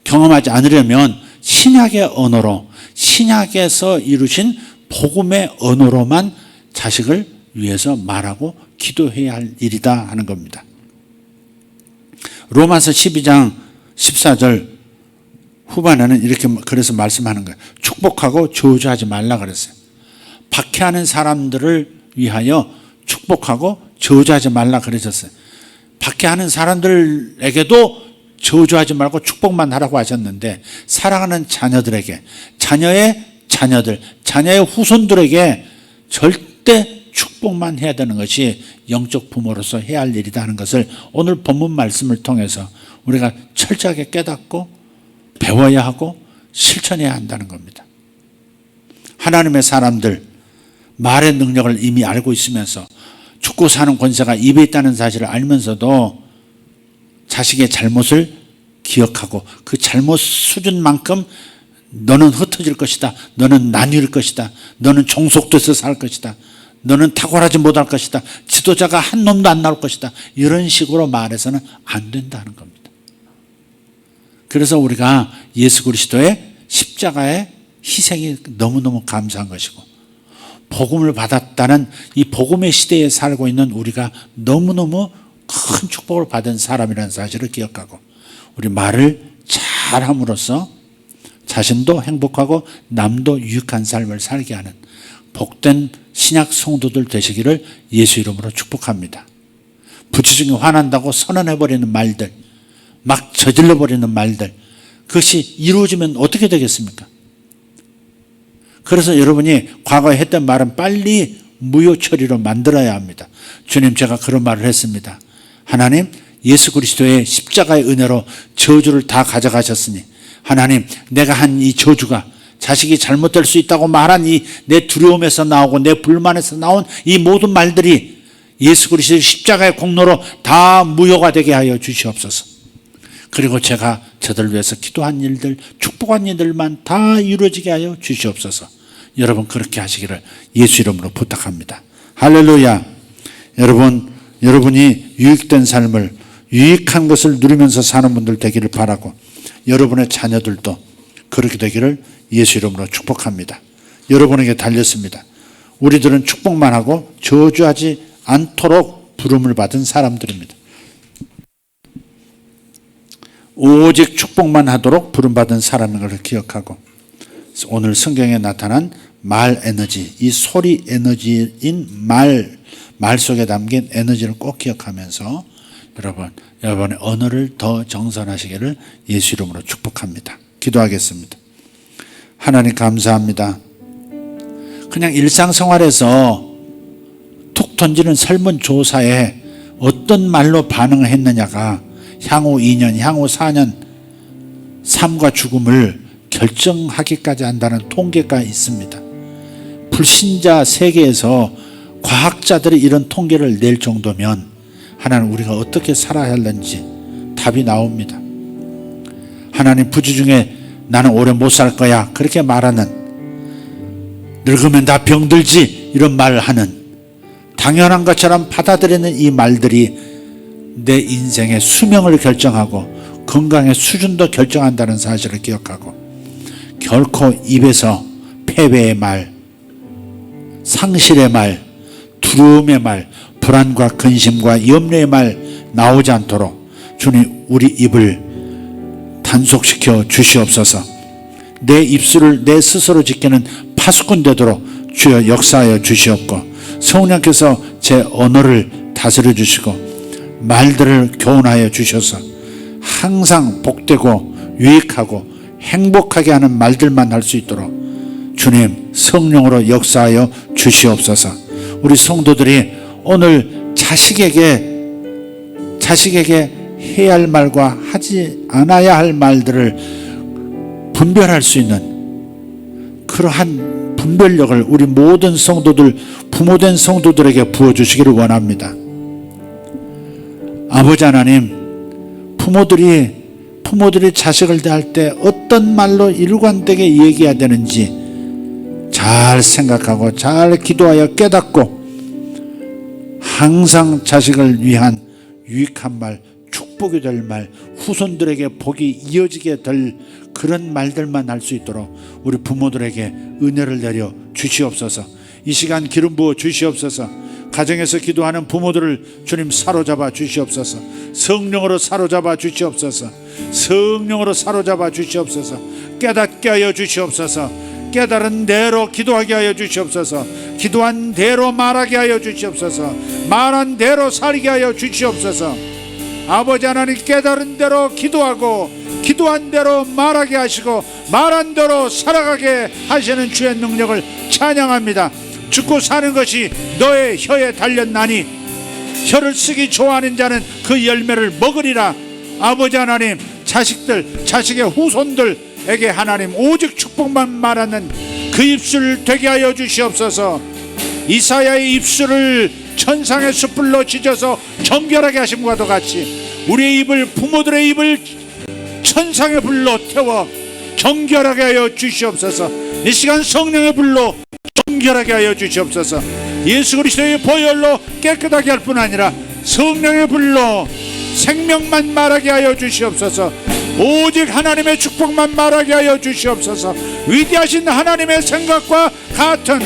경험하지 않으려면 신약의 언어로 신약에서 이루신 복음의 언어로만 자식을 위해서 말하고 기도해야 할 일이다 하는 겁니다. 로마서 12장 14절 후반에는 이렇게 그래서 말씀하는 거예요. 축복하고 저주하지 말라 그랬어요. 박해하는 사람들을 위하여 축복하고 저주하지 말라 그러셨어요. 박해하는 사람들에게도 저주하지 말고 축복만 하라고 하셨는데 사랑하는 자녀들에게 자녀의 후손들에게 절대 축복만 해야 되는 것이 영적 부모로서 해야 할 일이다 하는 것을 오늘 본문 말씀을 통해서 우리가 철저하게 깨닫고 배워야 하고 실천해야 한다는 겁니다. 하나님의 사람들 말의 능력을 이미 알고 있으면서 죽고 사는 권세가 입에 있다는 사실을 알면서도 자식의 잘못을 기억하고 그 잘못 수준만큼 너는 흩어질 것이다. 너는 나뉠 것이다. 너는 종속돼서 살 것이다. 너는 탁월하지 못할 것이다. 지도자가 한 놈도 안 나올 것이다. 이런 식으로 말해서는 안 된다는 겁니다. 그래서 우리가 예수 그리스도의 십자가의 희생이 너무너무 감사한 것이고 복음을 받았다는 이 복음의 시대에 살고 있는 우리가 너무너무 큰 축복을 받은 사람이라는 사실을 기억하고 우리 말을 잘함으로써 자신도 행복하고 남도 유익한 삶을 살게 하는 복된 신약 성도들 되시기를 예수 이름으로 축복합니다. 부지중에 화난다고 선언해버리는 말들, 막 저질러버리는 말들, 그것이 이루어지면 어떻게 되겠습니까? 그래서 여러분이 과거에 했던 말은 빨리 무효 처리로 만들어야 합니다. 주님, 제가 그런 말을 했습니다. 하나님, 예수 그리스도의 십자가의 은혜로 저주를 다 가져가셨으니 하나님, 내가 한 이 저주가 자식이 잘못될 수 있다고 말한 이 내 두려움에서 나오고 내 불만에서 나온 이 모든 말들이 예수 그리스도의 십자가의 공로로 다 무효가 되게 하여 주시옵소서. 그리고 제가 저들 위해서 기도한 일들, 축복한 일들만 다 이루어지게 하여 주시옵소서. 여러분 그렇게 하시기를 예수 이름으로 부탁합니다. 할렐루야. 여러분이 유익된 삶을, 유익한 것을 누리면서 사는 분들 되기를 바라고 여러분의 자녀들도 그렇게 되기를 예수 이름으로 축복합니다. 여러분에게 달렸습니다. 우리들은 축복만 하고 저주하지 않도록 부름을 받은 사람들입니다. 오직 축복만 하도록 부름받은 사람인 것을 기억하고, 오늘 성경에 나타난 말 에너지, 이 소리 에너지인 말 속에 담긴 에너지를 꼭 기억하면서 여러분의 언어를 더 정선하시기를 예수 이름으로 축복합니다. 기도하겠습니다. 하나님 감사합니다. 그냥 일상생활에서 툭 던지는 설문조사에 어떤 말로 반응을 했느냐가 향후 2년, 향후 4년 삶과 죽음을 결정하기까지 한다는 통계가 있습니다. 불신자 세계에서 과학자들이 이런 통계를 낼 정도면 하나님, 우리가 어떻게 살아야 하는지 답이 나옵니다. 하나님, 부주 중에 나는 오래 못 살 거야 그렇게 말하는, 늙으면 다 병들지 이런 말을 하는, 당연한 것처럼 받아들이는 이 말들이 내 인생의 수명을 결정하고 건강의 수준도 결정한다는 사실을 기억하고, 결코 입에서 패배의 말, 상실의 말, 두려움의 말, 불안과 근심과 염려의 말 나오지 않도록 주님, 우리 입을 단속시켜 주시옵소서. 내 입술을 내 스스로 지키는 파수꾼 되도록 주여 역사하여 주시옵고, 성령께서 제 언어를 다스려 주시고 말들을 교훈하여 주셔서 항상 복되고 유익하고 행복하게 하는 말들만 할 수 있도록 주님 성령으로 역사하여 주시옵소서. 우리 성도들이 오늘 자식에게 해야 할 말과 하지 않아야 할 말들을 분별할 수 있는 그러한 분별력을 우리 모든 성도들, 부모된 성도들에게 부어주시기를 원합니다. 아버지 하나님, 부모들이 자식을 대할 때 어떤 말로 일관되게 얘기해야 되는지 잘 생각하고 잘 기도하여 깨닫고 항상 자식을 위한 유익한 말, 축복이 될 말, 후손들에게 복이 이어지게 될 그런 말들만 할 수 있도록 우리 부모들에게 은혜를 내려 주시옵소서. 이 시간 기름 부어 주시옵소서. 가정에서 기도하는 부모들을 주님 사로잡아 주시옵소서. 성령으로 사로잡아 주시옵소서. 성령으로 사로잡아 주시옵소서. 깨닫게 하여 주시옵소서. 깨달은 대로 기도하게 하여 주시옵소서. 기도한 대로 말하게 하여 주시옵소서. 말한 대로 살게 하여 주시옵소서. 아버지 하나님, 깨달은 대로 기도하고 기도한 대로 말하게 하시고 말한 대로 살아가게 하시는 주의 능력을 찬양합니다. 죽고 사는 것이 너의 혀에 달렸나니 혀를 쓰기 좋아하는 자는 그 열매를 먹으리라. 아버지 하나님, 자식의 후손들에게 하나님 오직 축복만 말하는 그 입술 되게 하여 주시옵소서. 이사야의 입술을 천상의 숯불로 지져서 정결하게 하심과도 같이 우리의 입을, 부모들의 입을 천상의 불로 태워 정결하게 하여 주시옵소서. 이 시간 성령의 불로 정결하게 하여 주시옵소서. 예수 그리스도의 보혈로 깨끗하게 할 뿐 아니라 성령의 불로 생명만 말하게 하여 주시옵소서. 오직 하나님의 축복만 말하게 하여 주시옵소서. 위대하신 하나님의 생각과 같은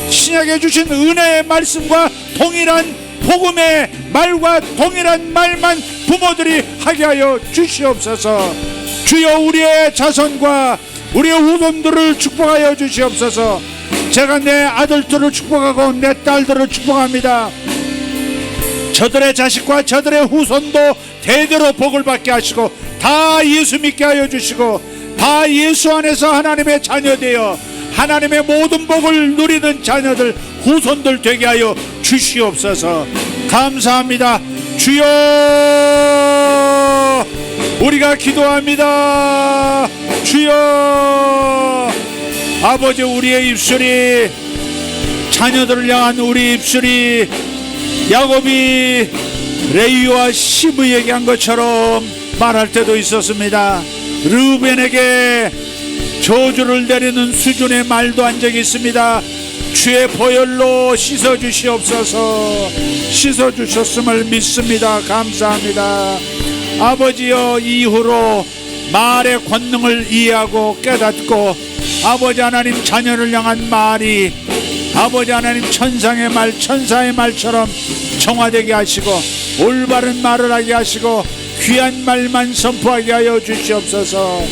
신약에 주신 은혜의 말씀과 동일한 복음의 말과 동일한 말만 부모들이 하게 하여 주시옵소서. 주여, 우리의 자손과 우리의 후손들을 축복하여 주시옵소서. 제가 내 아들들을 축복하고 내 딸들을 축복합니다. 저들의 자식과 저들의 후손도 대대로 복을 받게 하시고 다 예수 믿게 하여 주시고 다 예수 안에서 하나님의 자녀 되어 하나님의 모든 복을 누리는 자녀들, 후손들 되게 하여 주시옵소서. 감사합니다. 주여, 우리가 기도합니다. 주여, 아버지, 우리의 입술이, 자녀들을 향한 우리 입술이 야곱이 레위와 시므에게 한 것처럼 말할 때도 있었습니다. 르우벤에게 저주를 내리는 수준의 말도 한 적이 있습니다. 주의 보혈로 씻어주시옵소서. 씻어주셨음을 믿습니다. 감사합니다. 아버지여, 이후로 말의 권능을 이해하고 깨닫고 아버지 하나님 자녀를 향한 말이 아버지 하나님 천상의 말 천사의 말처럼 정화되게 하시고 올바른 말을 하게 하시고 귀한 말만 선포하게 하여 주시옵소서.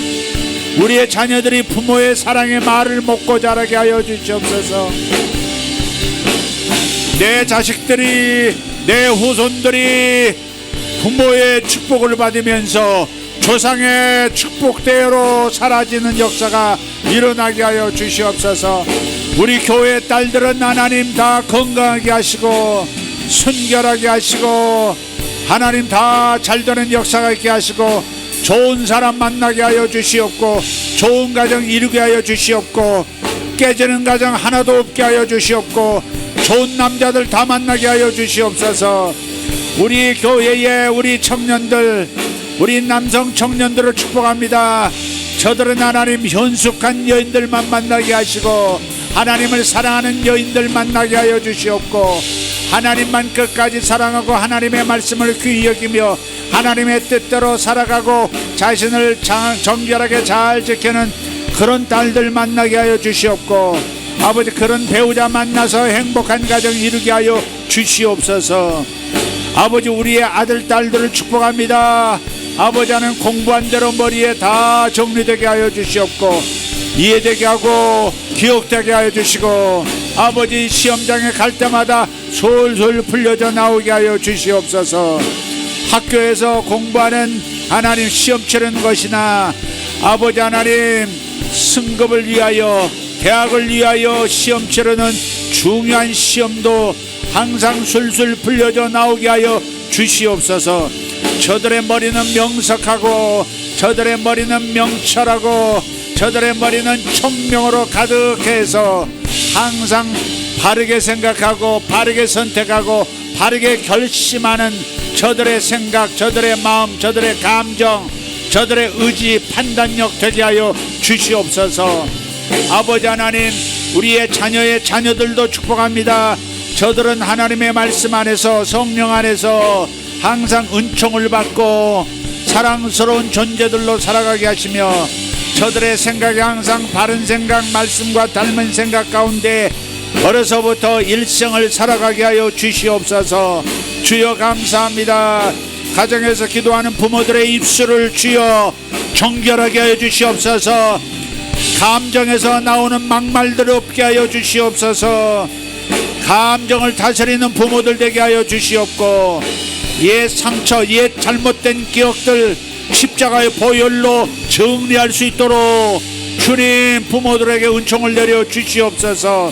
우리의 자녀들이 부모의 사랑의 말을 먹고 자라게 하여 주시옵소서. 내 자식들이 내 후손들이 부모의 축복을 받으면서 조상의 축복대로 사라지는 역사가 일어나게 하여 주시옵소서. 우리 교회 딸들은 하나님 다 건강하게 하시고 순결하게 하시고 하나님 다 잘되는 역사가 있게 하시고 좋은 사람 만나게 하여 주시옵고 좋은 가정 이루게 하여 주시옵고 깨지는 가정 하나도 없게 하여 주시옵고 좋은 남자들 다 만나게 하여 주시옵소서. 우리 교회의 우리 청년들 우리 남성 청년들을 축복합니다. 저들은 하나님 현숙한 여인들만 만나게 하시고 하나님을 사랑하는 여인들 만나게 하여 주시옵고 하나님만 끝까지 사랑하고 하나님의 말씀을 귀히 여기며 하나님의 뜻대로 살아가고 자신을 정결하게 잘 지키는 그런 딸들 만나게 하여 주시옵고 아버지 그런 배우자 만나서 행복한 가정 이루게 하여 주시옵소서. 아버지 우리의 아들 딸들을 축복합니다. 아버지는 공부한 대로 머리에 다 정리되게 하여 주시옵고 이해되게 하고 기억되게 하여 주시고 아버지 시험장에 갈 때마다 솔솔 풀려져 나오게 하여 주시옵소서. 학교에서 공부하는 하나님 시험 치르는 것이나 아버지 하나님 승급을 위하여 대학을 위하여 시험 치르는 중요한 시험도 항상 술술 풀려져 나오게 하여 주시옵소서. 저들의 머리는 명석하고 저들의 머리는 명철하고 저들의 머리는 총명으로 가득해서 항상 바르게 생각하고 바르게 선택하고 바르게 결심하는 저들의 생각 저들의 마음 저들의 감정 저들의 의지 판단력 되게 하여 주시옵소서. 아버지 하나님 우리의 자녀의 자녀들도 축복합니다. 저들은 하나님의 말씀 안에서 성령 안에서 항상 은총을 받고 사랑스러운 존재들로 살아가게 하시며 저들의 생각이 항상 바른 생각 말씀과 닮은 생각 가운데 어려서부터 일생을 살아가게 하여 주시옵소서. 주여 감사합니다. 가정에서 기도하는 부모들의 입술을 주여 정결하게 하여 주시옵소서. 감정에서 나오는 막말들 없게 하여 주시옵소서. 감정을 다스리는 부모들 되게 하여 주시옵고 옛 상처 옛 잘못된 기억들 십자가의 보혈로 정리할 수 있도록 주님 부모들에게 은총을 내려 주시옵소서.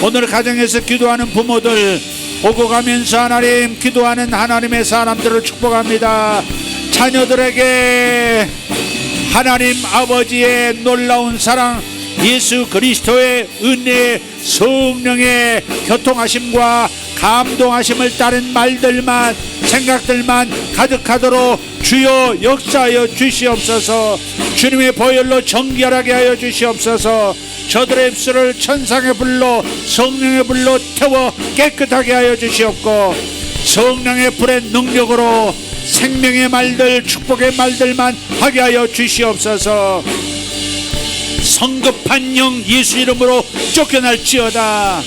오늘 가정에서 기도하는 부모들 오고 가면서 하나님 기도하는 하나님의 사람들을 축복합니다. 자녀들에게 하나님 아버지의 놀라운 사랑 예수 그리스도의 은혜 성령의 교통하심과 감동하심을 따른 말들만 생각들만 가득하도록 주여 역사하여 주시옵소서. 주님의 보혈로 정결하게 하여 주시옵소서. 저들의 입술을 천상의 불로 성령의 불로 태워 깨끗하게 하여 주시옵고 성령의 불의 능력으로 생명의 말들 축복의 말들만 하게 하여 주시옵소서. 성급한 영 예수 이름으로 쫓겨날지어다.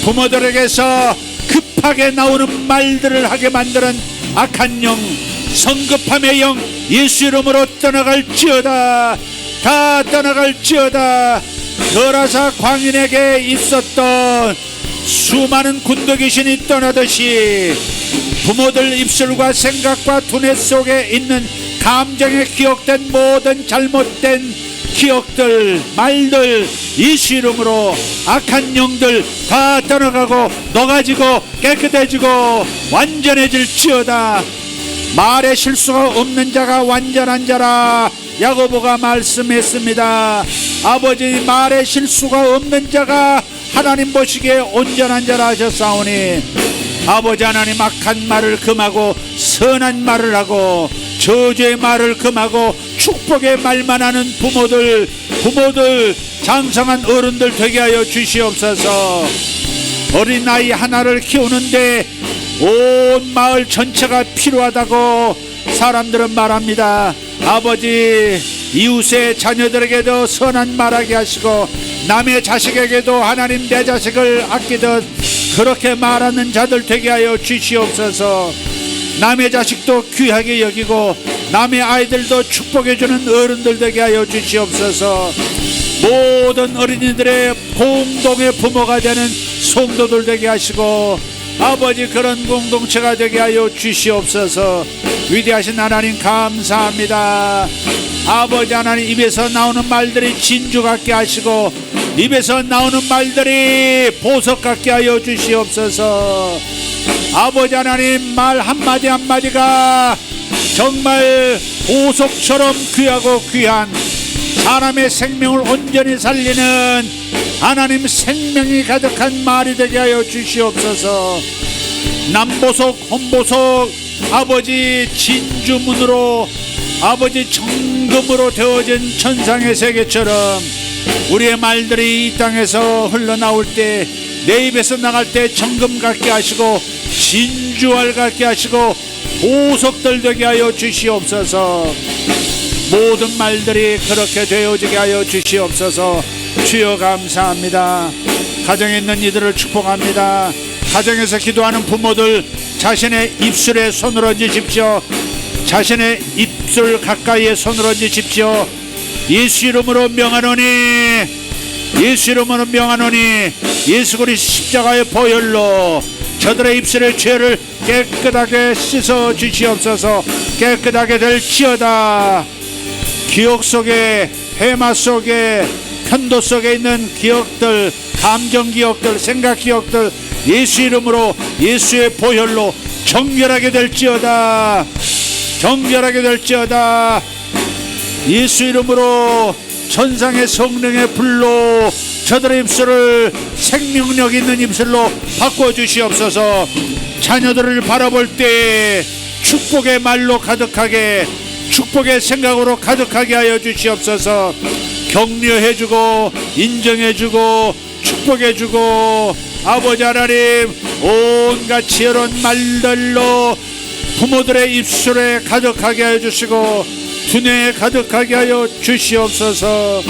부모들에게서 급하게 나오는 말들을 하게 만드는 악한 영 성급함의 영 예수 이름으로 떠나갈지어다. 다 떠나갈지어다. 거라사 광인에게 있었던 수많은 군도 귀신이 떠나듯이 부모들 입술과 생각과 두뇌 속에 있는 감정에 기억된 모든 잘못된 기억들 말들 예수 이름으로 악한 영들 다 떠나가고 녹아지고 깨끗해지고 완전해질지어다. 말에 실수가 없는 자가 완전한 자라 야고보가 말씀했습니다. 아버지 말에 실수가 없는 자가 하나님 보시기에 온전한 자라 하셨사오니 아버지 하나님 악한 말을 금하고 선한 말을 하고 저주의 말을 금하고 축복의 말만 하는 부모들 장성한 어른들 되게 하여 주시옵소서. 어린아이 하나를 키우는데 온 마을 전체가 필요하다고 사람들은 말합니다. 아버지 이웃의 자녀들에게도 선한 말하게 하시고 남의 자식에게도 하나님 내 자식을 아끼듯 그렇게 말하는 자들 되게 하여 주시옵소서. 남의 자식도 귀하게 여기고 남의 아이들도 축복해주는 어른들 되게 하여 주시옵소서. 모든 어린이들의 공동의 부모가 되는 성도들 되게 하시고 아버지 그런 공동체가 되게 하여 주시옵소서. 위대하신 하나님 감사합니다. 아버지 하나님 입에서 나오는 말들이 진주 같게 하시고 입에서 나오는 말들이 보석 같게 하여 주시옵소서. 아버지 하나님 말 한마디 한마디가 정말 보석처럼 귀하고 귀한 사람의 생명을 온전히 살리는 하나님 생명이 가득한 말이 되게 하여 주시옵소서. 남보석 hon보석 아버지 진주문으로 아버지 정금으로 되어진 천상의 세계처럼 우리의 말들이 이 땅에서 흘러나올 때 내 입에서 나갈 때 정금 같게 하시고 진주알 같게 하시고 보석들 되게 하여 주시옵소서. 모든 말들이 그렇게 되어지게 하여 주시옵소서. 주여 감사합니다. 가정에 있는 이들을 축복합니다. 가정에서 기도하는 부모들 자신의 입술에 손을 얹으십시오. 자신의 입술 가까이에 손을 얹으십시오. 예수 이름으로 명하노니 예수 이름으로 명하노니 예수 그리스도 십자가의 보혈로 저들의 입술의 죄를 깨끗하게 씻어 주시옵소서. 깨끗하게 될지어다. 기억 속에 해마 속에 편도 속에 있는 기억들 감정 기억들 생각 기억들 예수 이름으로 예수의 보혈로 정결하게 될지어다. 정결하게 될지어다. 예수 이름으로 천상의 성령의 불로 저들의 입술을 생명력 있는 입술로 바꿔주시옵소서. 자녀들을 바라볼 때 축복의 말로 가득하게 축복의 생각으로 가득하게 하여 주시옵소서. 격려해주고 인정해주고 축복해주고 아버지 하나님 온갖 지혜로운 말들로 부모들의 입술에 가득하게 하여 주시고 두뇌에 가득하게 하여 주시옵소서.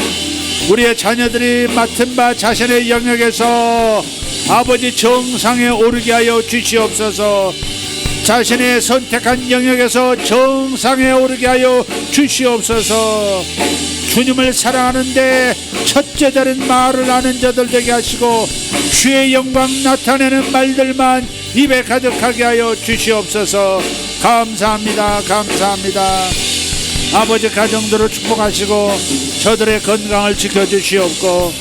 우리의 자녀들이 맡은 바 자신의 영역에서 아버지 정상에 오르게 하여 주시옵소서. 자신의 선택한 영역에서 정상에 오르게 하여 주시옵소서. 주님을 사랑하는데 첫째 다른 말을 하는 자들 되게 하시고 주의 영광 나타내는 말들만 입에 가득하게 하여 주시옵소서. 감사합니다. 감사합니다. 아버지 가정들을 축복하시고 저들의 건강을 지켜주시옵고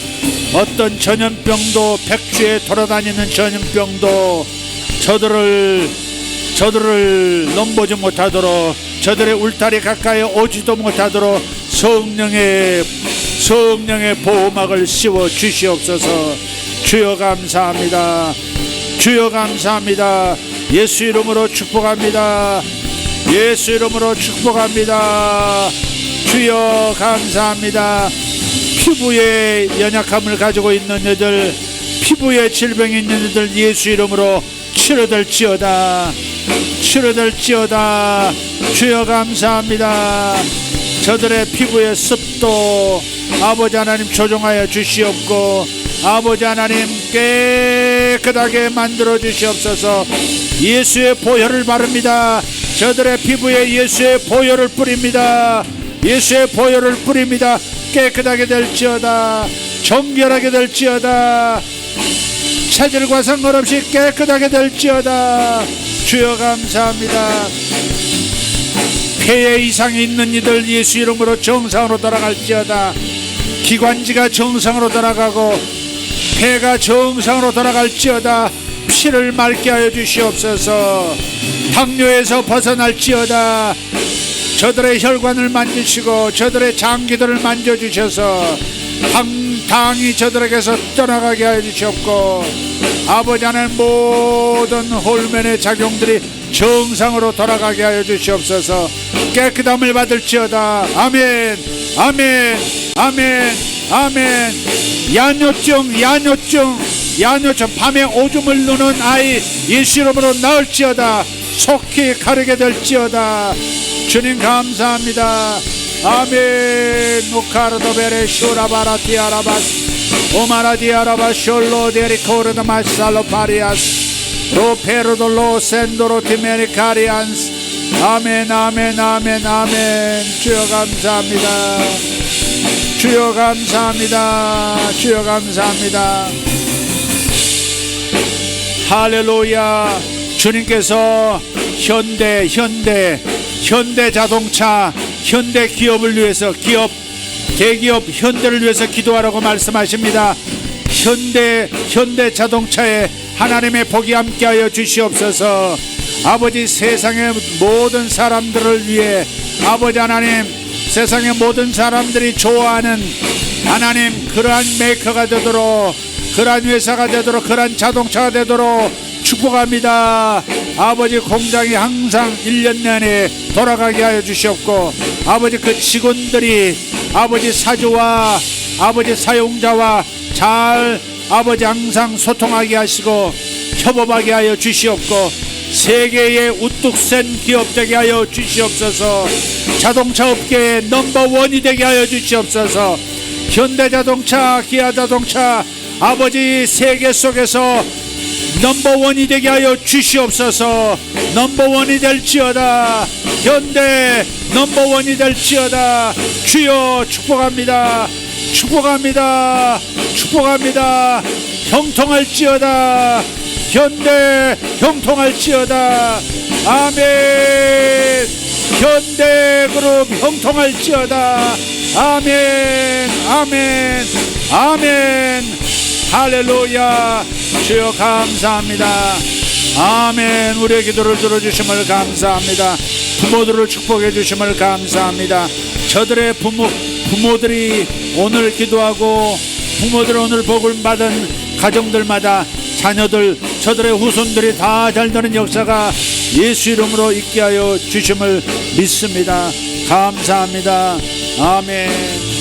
어떤 전염병도 백주에 돌아다니는 전염병도 저들을 넘보지 못하도록 저들의 울타리 가까이 오지도 못하도록 성령의 보호막을 씌워 주시옵소서. 주여 감사합니다. 주여 감사합니다. 예수 이름으로 축복합니다. 예수 이름으로 축복합니다. 주여 감사합니다. 피부에 연약함을 가지고 있는 이들 피부에 질병이 있는 이들 예수 이름으로 치료될지어다. 치료될지어다. 주여 감사합니다. 저들의 피부의 습도 아버지 하나님 조정하여 주시옵고 아버지 하나님 깨끗하게 만들어 주시옵소서. 예수의 보혈을 바릅니다. 저들의 피부에 예수의 보혈을 뿌립니다. 예수의 보혈을 뿌립니다. 깨끗하게 될지어다. 정결하게 될지어다. 체질과 상관없이 깨끗하게 될지어다. 주여 감사합니다. 폐에 이상이 있는 이들 예수 이름으로 정상으로 돌아갈지어다. 기관지가 정상으로 돌아가고 폐가 정상으로 돌아갈지어다. 피를 맑게 하여 주시옵소서. 당뇨에서 벗어날지어다. 저들의 혈관을 만지시고 저들의 장기들을 만져주셔서 당이 저들에게서 떠나가게 하여 주시옵고 아버지 하나님 모든 홀면의 작용들이 정상으로 돌아가게 하여 주시옵소서. 깨끗함을 받을지어다. 아멘 아멘 아멘 아멘. 야뇨증 밤에 오줌을 누는 아이 예수 이름으로 나을지어다. 속히 가르게 될지어다. 주님 감사합니다. 아멘. 무카르도 베레 슈라바라티아라바스 오마라디아라바 숄로 데리코르다 마샬로 파리아스 로페르돌로 센도로 티메리카리안스. 아멘 아멘 아멘 아멘. 주여 감사합니다. 주여 감사합니다. 주여 감사합니다. 할렐루야. 주님께서 현대자동차, 현대기업을 위해서, 대기업 현대를 위해서 기도하라고 말씀하십니다. 현대자동차에 하나님의 복이 함께하여 주시옵소서. 아버지, 세상의 모든 사람들을 위해 아버지 하나님, 세상의 모든 사람들이 좋아하는 하나님, 그러한 메이커가 되도록, 그러한 회사가 되도록, 그러한 자동차가 되도록 축복합니다. 아버지, 공장이 항상 1년 내내 돌아가게 하여 주시옵고, 아버지, 그 직원들이 아버지 사주와 아버지 사용자와 잘 아버지 항상 소통하게 하시고 협업하게 하여 주시옵고, 세계의 우뚝 센 기업 되게 하여 주시옵소서. 자동차 업계의 넘버원이 되게 하여 주시옵소서. 현대자동차, 기아자동차 아버지 세계 속에서 넘버원이 되게 하여 주시옵소서. 넘버원이 될지어다. 현대 넘버원이 될지어다. 주여 축복합니다. 축복합니다. 축복합니다. 형통할지어다. 현대 형통할지어다. 아멘. 현대그룹 형통할지어다. 아멘 아멘 아멘. 할렐루야. 주여 감사합니다. 아멘. 우리의 기도를 들어주심을 감사합니다. 부모들을 축복해 주심을 감사합니다. 저들의 부모들이 오늘 기도하고 부모들 오늘 복을 받은 가정들마다 자녀들, 저들의 후손들이 다 잘 되는 역사가 예수 이름으로 있게 하여 주심을 믿습니다. 감사합니다. 아멘.